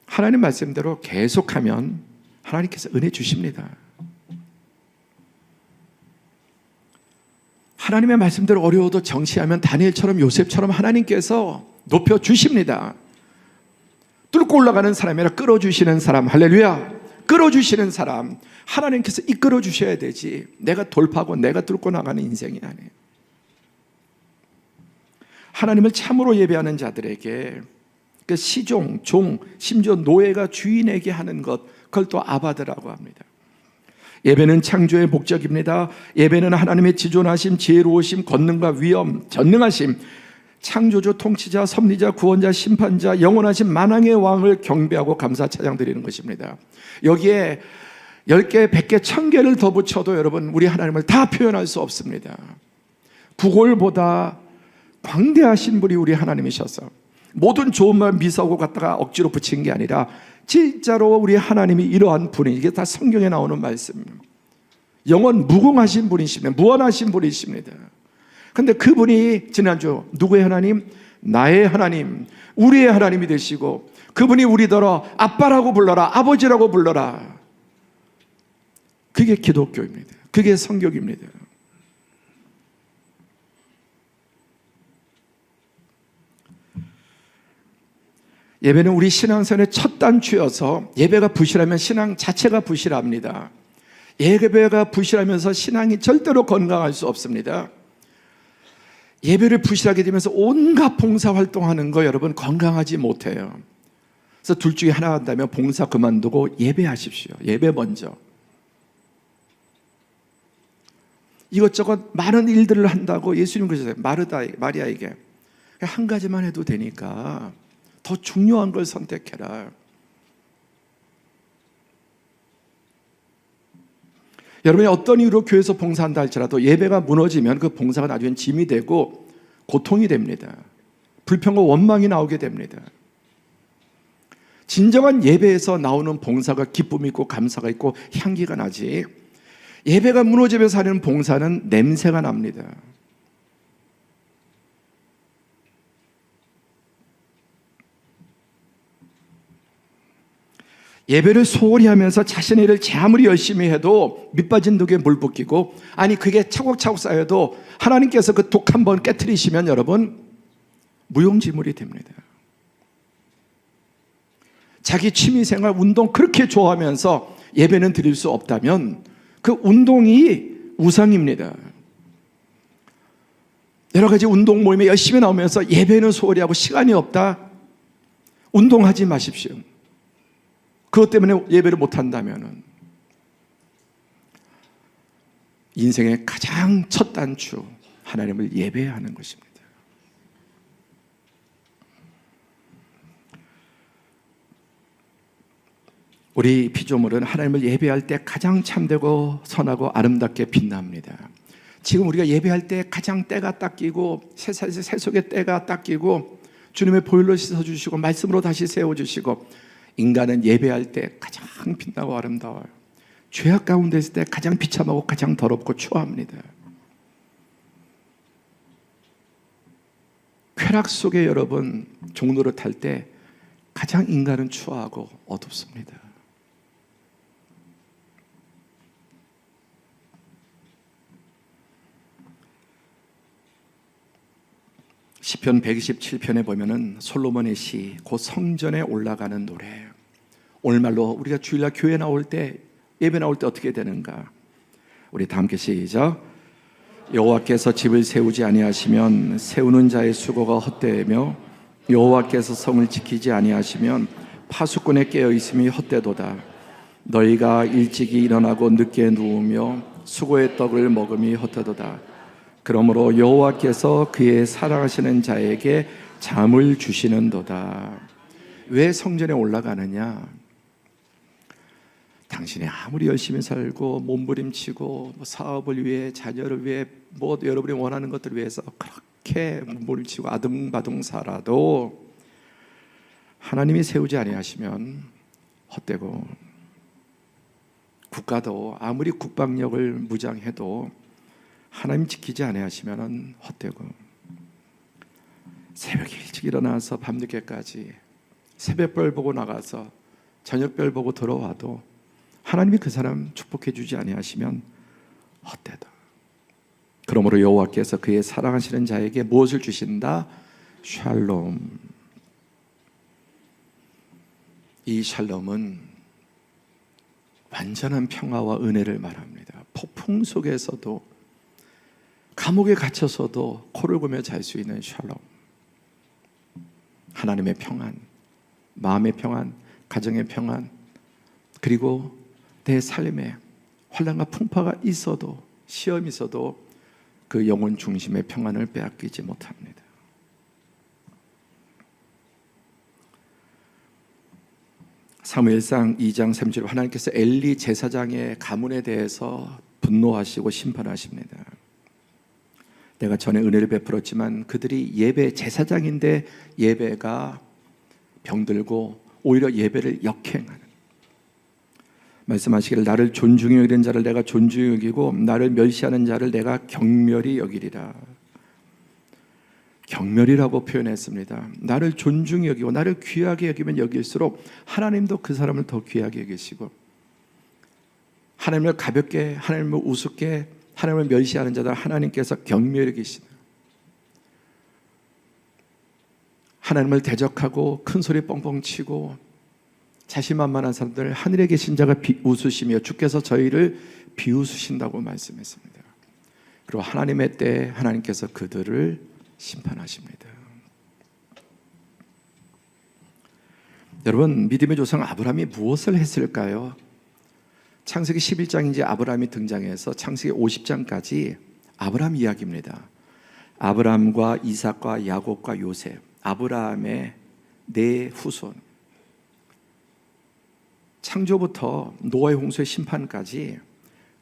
하나님 말씀대로 계속하면 하나님께서 은혜 주십니다. 하나님의 말씀대로 어려워도 정치하면 다니엘처럼 요셉처럼 하나님께서 높여주십니다. 뚫고 올라가는 사람이 아니라 끌어주시는 사람, 할렐루야. 끌어주시는 사람, 하나님께서 이끌어주셔야 되지 내가 돌파하고 내가 뚫고 나가는 인생이 아니에요. 하나님을 참으로 예배하는 자들에게 그 시종, 종, 심지어 노예가 주인에게 하는 것, 그걸 또 아바드라고 합니다. 예배는 창조의 목적입니다. 예배는 하나님의 지존하심, 지혜로우심, 권능과 위엄, 전능하심, 창조주, 통치자, 섭리자, 구원자, 심판자, 영원하신 만왕의 왕을 경배하고 감사 찬양드리는 것입니다. 여기에 10개, 100개, 1000개를 더 붙여도 여러분 우리 하나님을 다 표현할 수 없습니다. 구골보다 광대하신 분이 우리 하나님이셔서 모든 좋은 말 미사오고 갖다가 억지로 붙인 게 아니라 진짜로 우리 하나님이 이러한 분이, 이게 다 성경에 나오는 말씀입니다. 영원 무궁하신 분이십니다. 무한하신 분이십니다. 근데 그분이 지난주 누구의 하나님? 나의 하나님, 우리의 하나님이 되시고, 그분이 우리더러 아빠라고 불러라, 아버지라고 불러라. 그게 기독교입니다. 그게 성경입니다. 예배는 우리 신앙생활의 첫 단추여서, 예배가 부실하면 신앙 자체가 부실합니다. 예배가 부실하면서 신앙이 절대로 건강할 수 없습니다. 예배를 부실하게 되면서 온갖 봉사활동하는 거 여러분 건강하지 못해요. 그래서 둘 중에 하나 한다면 봉사 그만두고 예배하십시오. 예배 먼저. 이것저것 많은 일들을 한다고 예수님 그러셨어요. 마리아에게 한 가지만 해도 되니까 더 중요한 걸 선택해라. 여러분이 어떤 이유로 교회에서 봉사한다 할지라도 예배가 무너지면 그 봉사가 나중엔 짐이 되고 고통이 됩니다. 불평과 원망이 나오게 됩니다. 진정한 예배에서 나오는 봉사가 기쁨이 있고 감사가 있고 향기가 나지, 예배가 무너지면서 하는 봉사는 냄새가 납니다. 예배를 소홀히 하면서 자신의 일을 제 아무리 열심히 해도 밑빠진 독에 물 붓기고, 아니 그게 차곡차곡 쌓여도 하나님께서 그 독 한 번 깨트리시면 여러분 무용지물이 됩니다. 자기 취미생활 운동 그렇게 좋아하면서 예배는 드릴 수 없다면 그 운동이 우상입니다. 여러 가지 운동 모임에 열심히 나오면서 예배는 소홀히 하고 시간이 없다, 운동하지 마십시오. 그것 때문에 예배를 못한다면 인생의 가장 첫 단추, 하나님을 예배하는 것입니다. 우리 피조물은 하나님을 예배할 때 가장 참되고 선하고 아름답게 빛납니다. 지금 우리가 예배할 때 가장 때가 딱 끼고 세속의 때가 딱 끼고 주님의 보혈로 씻어주시고 말씀으로 다시 세워주시고, 인간은 예배할 때 가장 빛나고 아름다워요. 죄악 가운데 있을 때 가장 비참하고 가장 더럽고 추합니다. 쾌락 속에 여러분 종로를 탈 때 가장 인간은 추하고 어둡습니다. 시편 127편에 보면은 솔로몬의 시, 곧 성전에 올라가는 노래. 오늘말로 우리가 주일날 교회 나올 때, 예배 나올 때 어떻게 되는가? 우리 다 함께 시작. 여호와께서 집을 세우지 아니하시면 세우는 자의 수고가 헛되며, 여호와께서 성을 지키지 아니하시면 파수꾼에 깨어 있음이 헛되도다. 너희가 일찍이 일어나고 늦게 누우며 수고의 떡을 먹음이 헛되도다. 그러므로 여호와께서 그의 사랑하시는 자에게 잠을 주시는도다. 왜 성전에 올라가느냐? 당신이 아무리 열심히 살고 몸부림치고 사업을 위해, 자녀를 위해, 여러분이 원하는 것들을 위해서 그렇게 몸부림치고 아둥바둥 살아도 하나님이 세우지 아니하시면 헛되고, 국가도 아무리 국방력을 무장해도 하나님 지키지 아니하시면 헛되고, 새벽에 일찍 일어나서 밤늦게까지 새벽별 보고 나가서 저녁별 보고 들어와도 하나님이 그 사람 축복해 주지 아니하시면 헛되다. 그러므로 여호와께서 그의 사랑하시는 자에게 무엇을 주신다? 샬롬. 이 샬롬은 완전한 평화와 은혜를 말합니다. 폭풍 속에서도, 감옥에 갇혀서도 코를 골며 잘 수 있는 샬롬. 하나님의 평안, 마음의 평안, 가정의 평안, 그리고 내 삶에 환난과 풍파가 있어도, 시험이 있어도 그 영혼 중심의 평안을 빼앗기지 못합니다. 사무엘상 2장 3절, 하나님께서 엘리 제사장의 가문에 대해서 분노하시고 심판하십니다. 내가 전에 은혜를 베풀었지만 그들이 예배 제사장인데 예배가 병들고 오히려 예배를 역행하는, 말씀하시기를 나를 존중히 여기는 자를 내가 존중히 여기고 나를 멸시하는 자를 내가 경멸히 여기리라. 경멸이라고 표현했습니다. 나를 존중히 여기고 나를 귀하게 여기면 여길수록 하나님도 그 사람을 더 귀하게 여기시고, 하나님을 가볍게, 하나님을 우습게, 하나님을 멸시하는 자들 하나님께서 경멸히 계시다. 하나님을 대적하고 큰 소리 뻥뻥 치고 자신만만한 사람들 하늘에 계신 자가 웃으시며 주께서 저희를 비웃으신다고 말씀했습니다. 그리고 하나님의 때에 하나님께서 그들을 심판하십니다. 여러분, 믿음의 조상 아브라함이 무엇을 했을까요? 창세기 11장인지 아브라함이 등장해서 창세기 50장까지 아브라함 이야기입니다. 아브라함과 이삭과 야곱과 요셉, 아브라함의 네 후손, 창조부터 노아의 홍수의 심판까지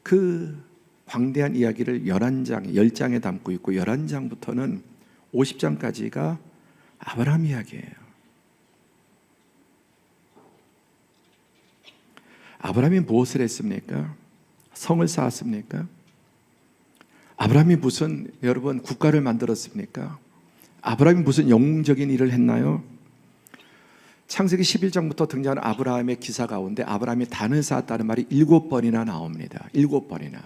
그 광대한 이야기를 11장, 10장에 담고 있고 11장부터는 50장까지가 아브라함 이야기예요. 아브라함이 무엇을 했습니까? 성을 쌓았습니까? 아브라함이 무슨, 여러분, 국가를 만들었습니까? 아브라함이 무슨 영웅적인 일을 했나요? 창세기 11장부터 등장하는 아브라함의 기사 가운데 아브라함이 단을 쌓았다는 말이 7번이나 나옵니다. 7번이나.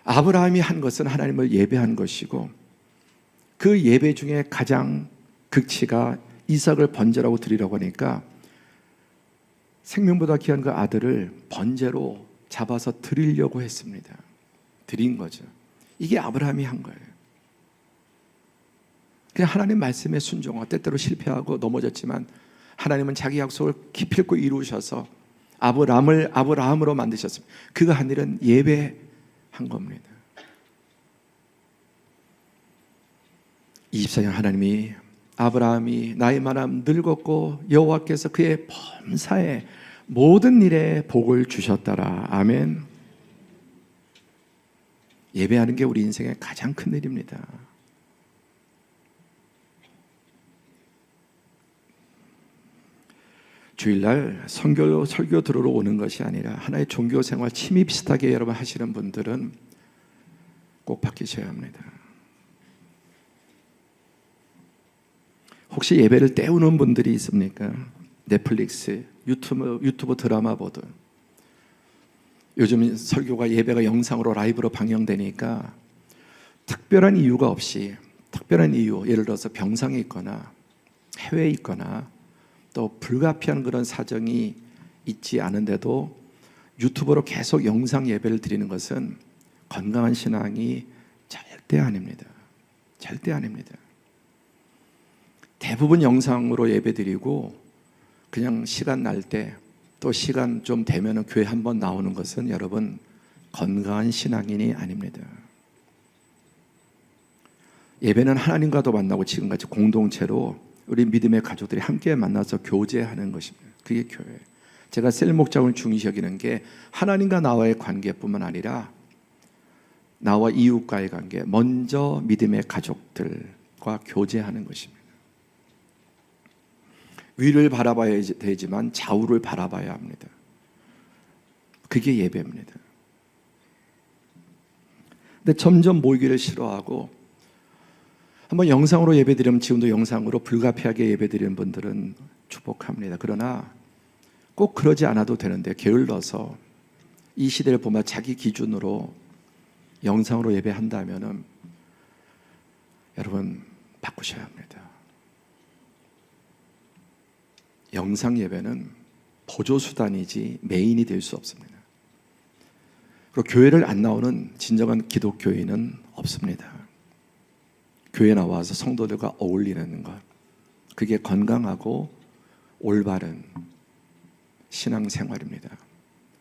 아브라함이 한 것은 하나님을 예배한 것이고, 그 예배 중에 가장 극치가 이삭을 번제라고 드리려고 하니까 생명보다 귀한 그 아들을 번제로 잡아서 드리려고 했습니다. 드린 거죠. 이게 아브라함이 한 거예요. 그냥 하나님 말씀에 순종하고 때때로 실패하고 넘어졌지만 하나님은 자기 약속을 기필코 이루셔서 아브라함을 아브라함으로 만드셨습니다. 그가 한 일은 예배한 겁니다. 24년 하나님이 아브라함이 나이 많음 늙었고 여호와께서 그의 범사에 모든 일에 복을 주셨더라. 아멘. 예배하는 게 우리 인생의 가장 큰 일입니다. 주일날 설교 들으러 오는 것이 아니라 하나의 종교 생활 취미 비슷하게 여러분 하시는 분들은 꼭 바뀌셔야 합니다. 혹시 예배를 때우는 분들이 있습니까? 넷플릭스, 유튜브 드라마 보든, 요즘 설교가 예배가 영상으로 라이브로 방영되니까 특별한 이유가 없이, 특별한 이유, 예를 들어서 병상에 있거나 해외에 있거나 또 불가피한 그런 사정이 있지 않은데도 유튜브로 계속 영상 예배를 드리는 것은 건강한 신앙이 절대 아닙니다. 절대 아닙니다. 대부분 영상으로 예배 드리고 그냥 시간 날 때 또 시간 좀 되면 교회 한번 나오는 것은 여러분 건강한 신앙인이 아닙니다. 예배는 하나님과도 만나고 지금같이 공동체로 우리 믿음의 가족들이 함께 만나서 교제하는 것입니다. 그게 교회. 제가 셀 목장을 중요시 여기는 게 하나님과 나와의 관계뿐만 아니라 나와 이웃과의 관계, 먼저 믿음의 가족들과 교제하는 것입니다. 위를 바라봐야 되지만 좌우를 바라봐야 합니다. 그게 예배입니다. 근데 점점 모이기를 싫어하고 한번 영상으로 예배드리면 지금도 영상으로 불가피하게 예배드리는 분들은 축복합니다. 그러나 꼭 그러지 않아도 되는데 게을러서 이 시대를 보면 자기 기준으로 영상으로 예배한다면 여러분 바꾸셔야 합니다. 영상 예배는 보조수단이지 메인이 될 수 없습니다. 그리고 교회를 안 나오는 진정한 기독교인은 없습니다. 교회 나와서 성도들과 어울리는 것, 그게 건강하고 올바른 신앙생활입니다.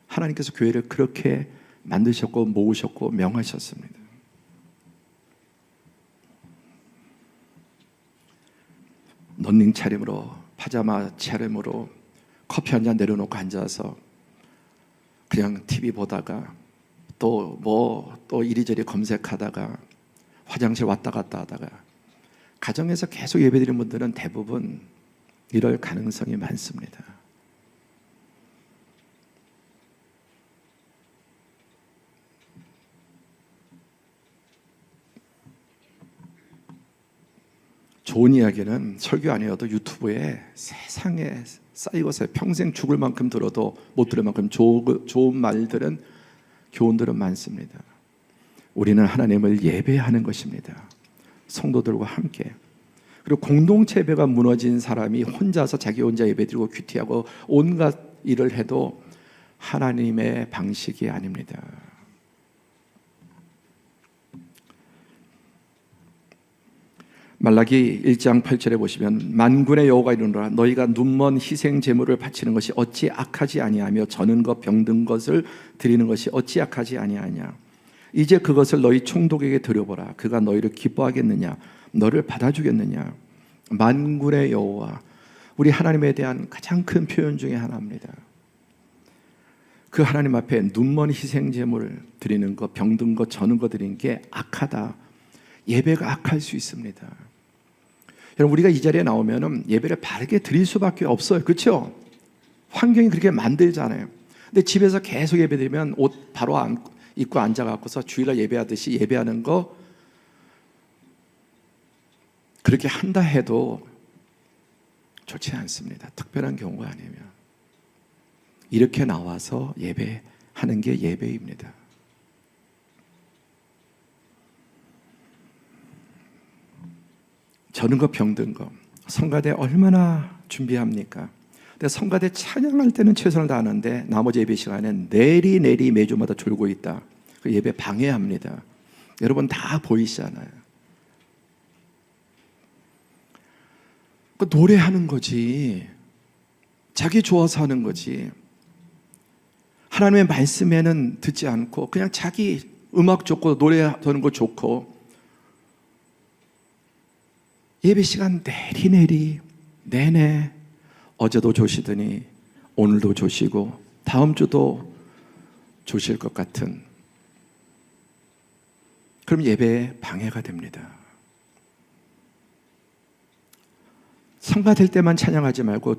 하나님께서 교회를 그렇게 만드셨고 모으셨고 명하셨습니다. 런닝 차림으로, 파자마 차림으로 커피 한 잔 내려놓고 앉아서 그냥 TV 보다가 또 이리저리 검색하다가 화장실 왔다 갔다 하다가 가정에서 계속 예배드리는 분들은 대부분 이럴 가능성이 많습니다. 좋은 이야기는 설교 아니어도 유튜브에 세상에 쌓이고서 평생 죽을 만큼 들어도 못 들을 만큼 좋은 말들은, 교훈들은 많습니다. 우리는 하나님을 예배하는 것입니다. 성도들과 함께. 그리고 공동체 예배가 무너진 사람이 혼자서 자기 혼자 예배드리고 큐티하고 온갖 일을 해도 하나님의 방식이 아닙니다. 말라기 1장 8절에 보시면 만군의 여호와가 이르노라 너희가 눈먼 희생 제물을 바치는 것이 어찌 악하지 아니하며 저는 것 병든 것을 드리는 것이 어찌 악하지 아니하냐. 이제 그것을 너희 총독에게 드려보라. 그가 너희를 기뻐하겠느냐 너를 받아주겠느냐. 만군의 여호와, 우리 하나님에 대한 가장 큰 표현 중에 하나입니다. 그 하나님 앞에 눈먼 희생 제물을 드리는 것, 병든 것, 저는 것 드리는 게 악하다. 예배가 악할 수 있습니다. 여러분, 우리가 이 자리에 나오면 예배를 바르게 드릴 수밖에 없어요. 그렇죠? 환경이 그렇게 만들잖아요. 근데 집에서 계속 예배드리면 옷 바로 입고 앉아갖고서 주일날 예배하듯이 예배하는 거 그렇게 한다 해도 좋지 않습니다. 특별한 경우가 아니면. 이렇게 나와서 예배하는 게 예배입니다. 저는 거 병든 거 성가대 얼마나 준비합니까? 근데 성가대 찬양할 때는 최선을 다하는데 나머지 예배 시간엔 내리 매주마다 졸고 있다. 그 예배 방해합니다. 여러분 다 보이시잖아요. 그 노래하는 거지, 자기 좋아서 하는 거지. 하나님의 말씀에는 듣지 않고 그냥 자기 음악 좋고 노래하는 거 좋고 예배 시간 내리 내내 어제도 조시더니 오늘도 조시고 다음 주도 조실 것 같은, 그럼 예배에 방해가 됩니다. 성가될 때만 찬양하지 말고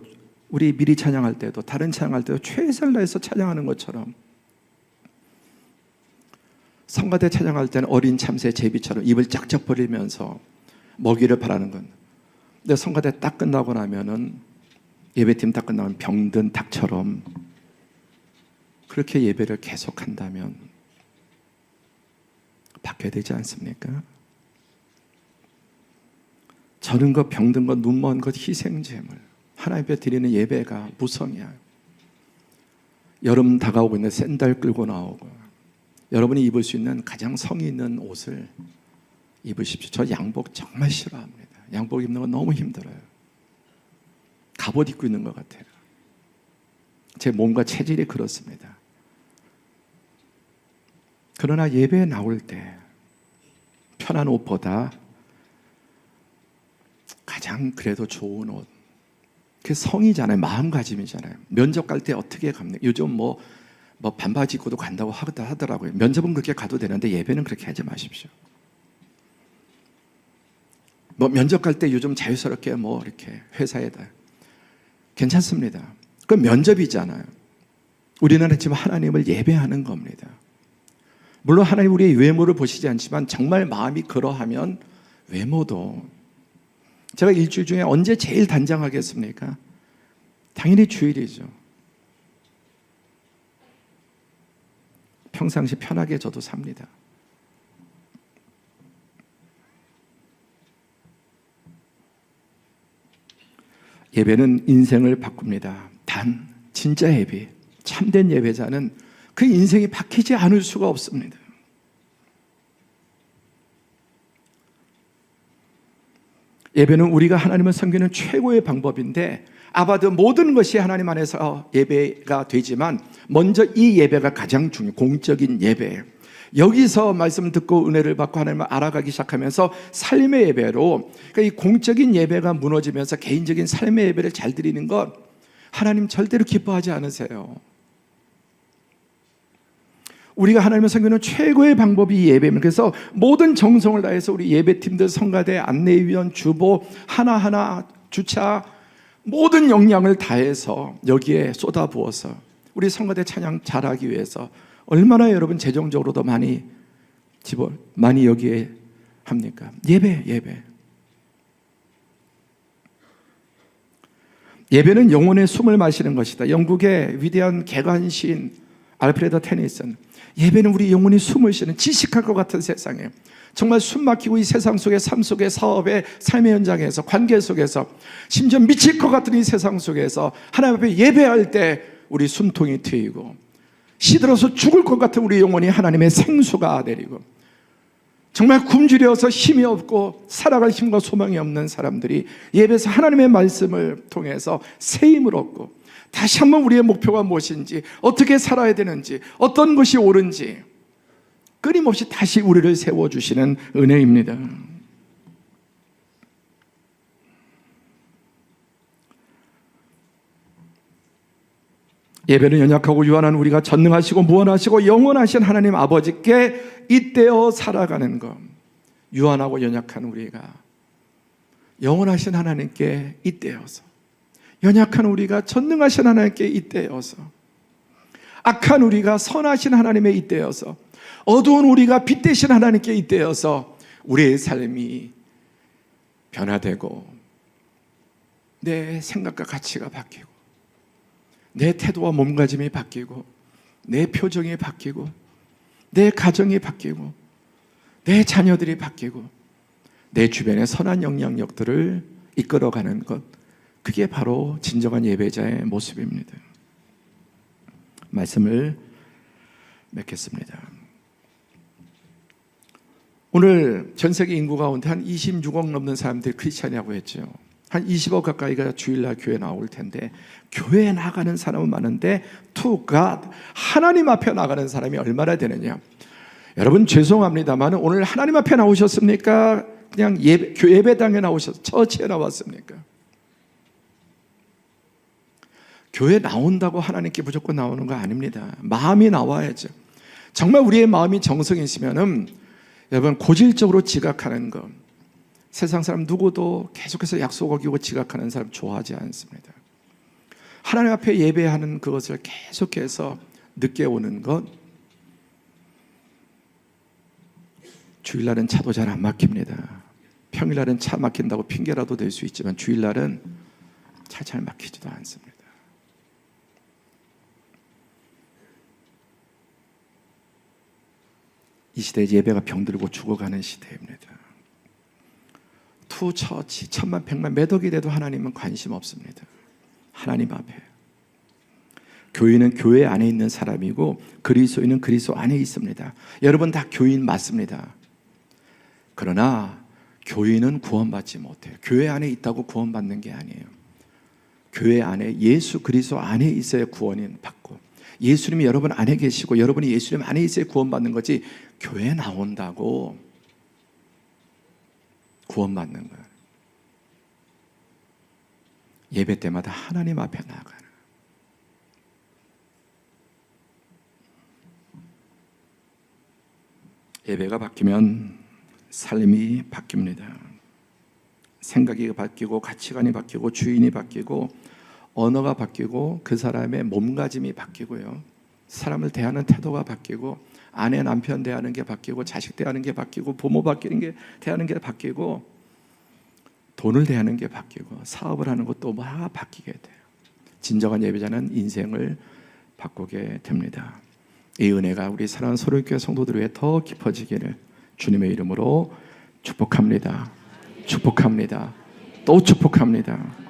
우리 미리 찬양할 때도 다른 찬양할 때도 최선을 다해서 찬양하는 것처럼, 성가대 찬양할 때는 어린 참새 제비처럼 입을 짝짝 벌리면서 먹이를 바라는 건, 근데 성가대 딱 끝나고 나면은 예배팀 딱 끝나면 병든 닭처럼 그렇게 예배를 계속한다면 바뀌어야 되지 않습니까? 저는 것, 병든 것, 눈먼 것, 희생제물, 하나님 앞에 드리는 예배가 무성이야. 여름 다가오고 있는데 샌들 끌고 나오고, 여러분이 입을 수 있는 가장 성의 있는 옷을 입으십시오. 저 양복 정말 싫어합니다. 양복 입는 건 너무 힘들어요. 갑옷 입고 있는 것 같아요. 제 몸과 체질이 그렇습니다. 그러나 예배에 나올 때 편한 옷보다 가장 그래도 좋은 옷, 그게 성이잖아요. 마음가짐이잖아요. 면접 갈 때 어떻게 갑니까? 요즘 뭐 반바지 입고도 간다고 하더라고요. 면접은 그렇게 가도 되는데 예배는 그렇게 하지 마십시오. 면접 갈 때 요즘 자유스럽게 이렇게 회사에다 괜찮습니다. 그건 면접이잖아요. 우리나라 지금 하나님을 예배하는 겁니다. 물론 하나님 우리의 외모를 보시지 않지만 정말 마음이 그러하면 외모도, 제가 일주일 중에 언제 제일 단장하겠습니까? 당연히 주일이죠. 평상시 편하게 저도 삽니다. 예배는 인생을 바꿉니다. 단 진짜 예배, 참된 예배자는 그 인생이 바뀌지 않을 수가 없습니다. 예배는 우리가 하나님을 섬기는 최고의 방법인데, 아바드 모든 것이 하나님 안에서 예배가 되지만 먼저 이 예배가 가장 중요해요. 공적인 예배. 여기서 말씀 듣고 은혜를 받고 하나님을 알아가기 시작하면서 삶의 예배로, 그러니까 이 공적인 예배가 무너지면서 개인적인 삶의 예배를 잘 드리는 것, 하나님 절대로 기뻐하지 않으세요. 우리가 하나님을 섬기는 최고의 방법이 예배입니다. 그래서 모든 정성을 다해서 우리 예배팀들, 성가대, 안내위원, 주보 하나하나 주차 모든 역량을 다해서 여기에 쏟아부어서 우리 성가대 찬양 잘하기 위해서 얼마나 여러분 재정적으로도 많이 여기에 합니까? 예배. 예배는 영혼의 숨을 마시는 것이다. 영국의 위대한 개관 시인 알프레드 테니슨, 예배는 우리 영혼이 숨을 쉬는 지식할 것 같은 세상에 정말 숨 막히고 이 세상 속에 삶 속에 사업의 삶의 현장에서 관계 속에서 심지어 미칠 것 같은 이 세상 속에서 하나님 앞에 예배할 때 우리 숨통이 트이고 시들어서 죽을 것 같은 우리 영혼이 하나님의 생수가 내리고 정말 굶주려서 힘이 없고 살아갈 힘과 소망이 없는 사람들이 예배에서 하나님의 말씀을 통해서 새 힘을 얻고 다시 한번 우리의 목표가 무엇인지, 어떻게 살아야 되는지, 어떤 것이 옳은지 끊임없이 다시 우리를 세워주시는 은혜입니다. 예배는 연약하고 유한한 우리가 전능하시고 무한하시고 영원하신 하나님 아버지께 잇대어 살아가는 것. 유한하고 연약한 우리가 영원하신 하나님께 잇대어서, 연약한 우리가 전능하신 하나님께 잇대어서, 악한 우리가 선하신 하나님에 잇대어서, 어두운 우리가 빛 되신 하나님께 잇대어서 우리의 삶이 변화되고 내 생각과 가치가 바뀌고 내 태도와 몸가짐이 바뀌고 내 표정이 바뀌고 내 가정이 바뀌고 내 자녀들이 바뀌고 내 주변의 선한 영향력들을 이끌어가는 것, 그게 바로 진정한 예배자의 모습입니다. 말씀을 맺겠습니다. 오늘 전 세계 인구 가운데 한 26억 넘는 사람들이 크리스찬이라고 했죠. 한 20억 가까이가 주일날 교회 나올 텐데 교회에 나가는 사람은 많은데 to God, 하나님 앞에 나가는 사람이 얼마나 되느냐. 여러분 죄송합니다만 오늘 하나님 앞에 나오셨습니까? 그냥 예배당에 나오셨어요? 처치에 나왔습니까? 교회 나온다고 하나님께 무조건 나오는 거 아닙니다. 마음이 나와야죠. 정말 우리의 마음이 정성이 있으면은 여러분 고질적으로 지각하는 것, 세상 사람 누구도 계속해서 약속 어기고 지각하는 사람 좋아하지 않습니다. 하나님 앞에 예배하는 그것을 계속해서 늦게 오는 것, 주일날은 차도 잘 안 막힙니다. 평일날은 차 막힌다고 핑계라도 될 수 있지만 주일날은 차 잘 막히지도 않습니다. 이 시대에 예배가 병들고 죽어가는 시대입니다. 투 처치, 천만 백만 몇 억이 돼도 하나님은 관심 없습니다. 하나님 앞에 교인은 교회 안에 있는 사람이고 그리스도인은 그리스도 안에 있습니다. 여러분 다 교인 맞습니다. 그러나 교인은 구원받지 못해요. 교회 안에 있다고 구원받는 게 아니에요. 교회 안에 예수 그리스도 안에 있어야 구원이 받고, 예수님이 여러분 안에 계시고 여러분이 예수님 안에 있어야 구원받는 거지, 교회 나온다고 구원받는 거예요. 예배 때마다 하나님 앞에 나아가는, 예배가 바뀌면 삶이 바뀝니다. 생각이 바뀌고 가치관이 바뀌고 주인이 바뀌고 언어가 바뀌고 그 사람의 몸가짐이 바뀌고요, 사람을 대하는 태도가 바뀌고 아내 남편 대하는 게 바뀌고 자식 대하는 게 바뀌고 부모 대하는 게 바뀌고 돈을 대하는 게 바뀌고 사업을 하는 것도 막 바뀌게 돼요. 진정한 예배자는 인생을 바꾸게 됩니다. 이 은혜가 우리 사랑하는 소로교회 성도들 위해 더 깊어지기를 주님의 이름으로 축복합니다. 축복합니다. 또 축복합니다.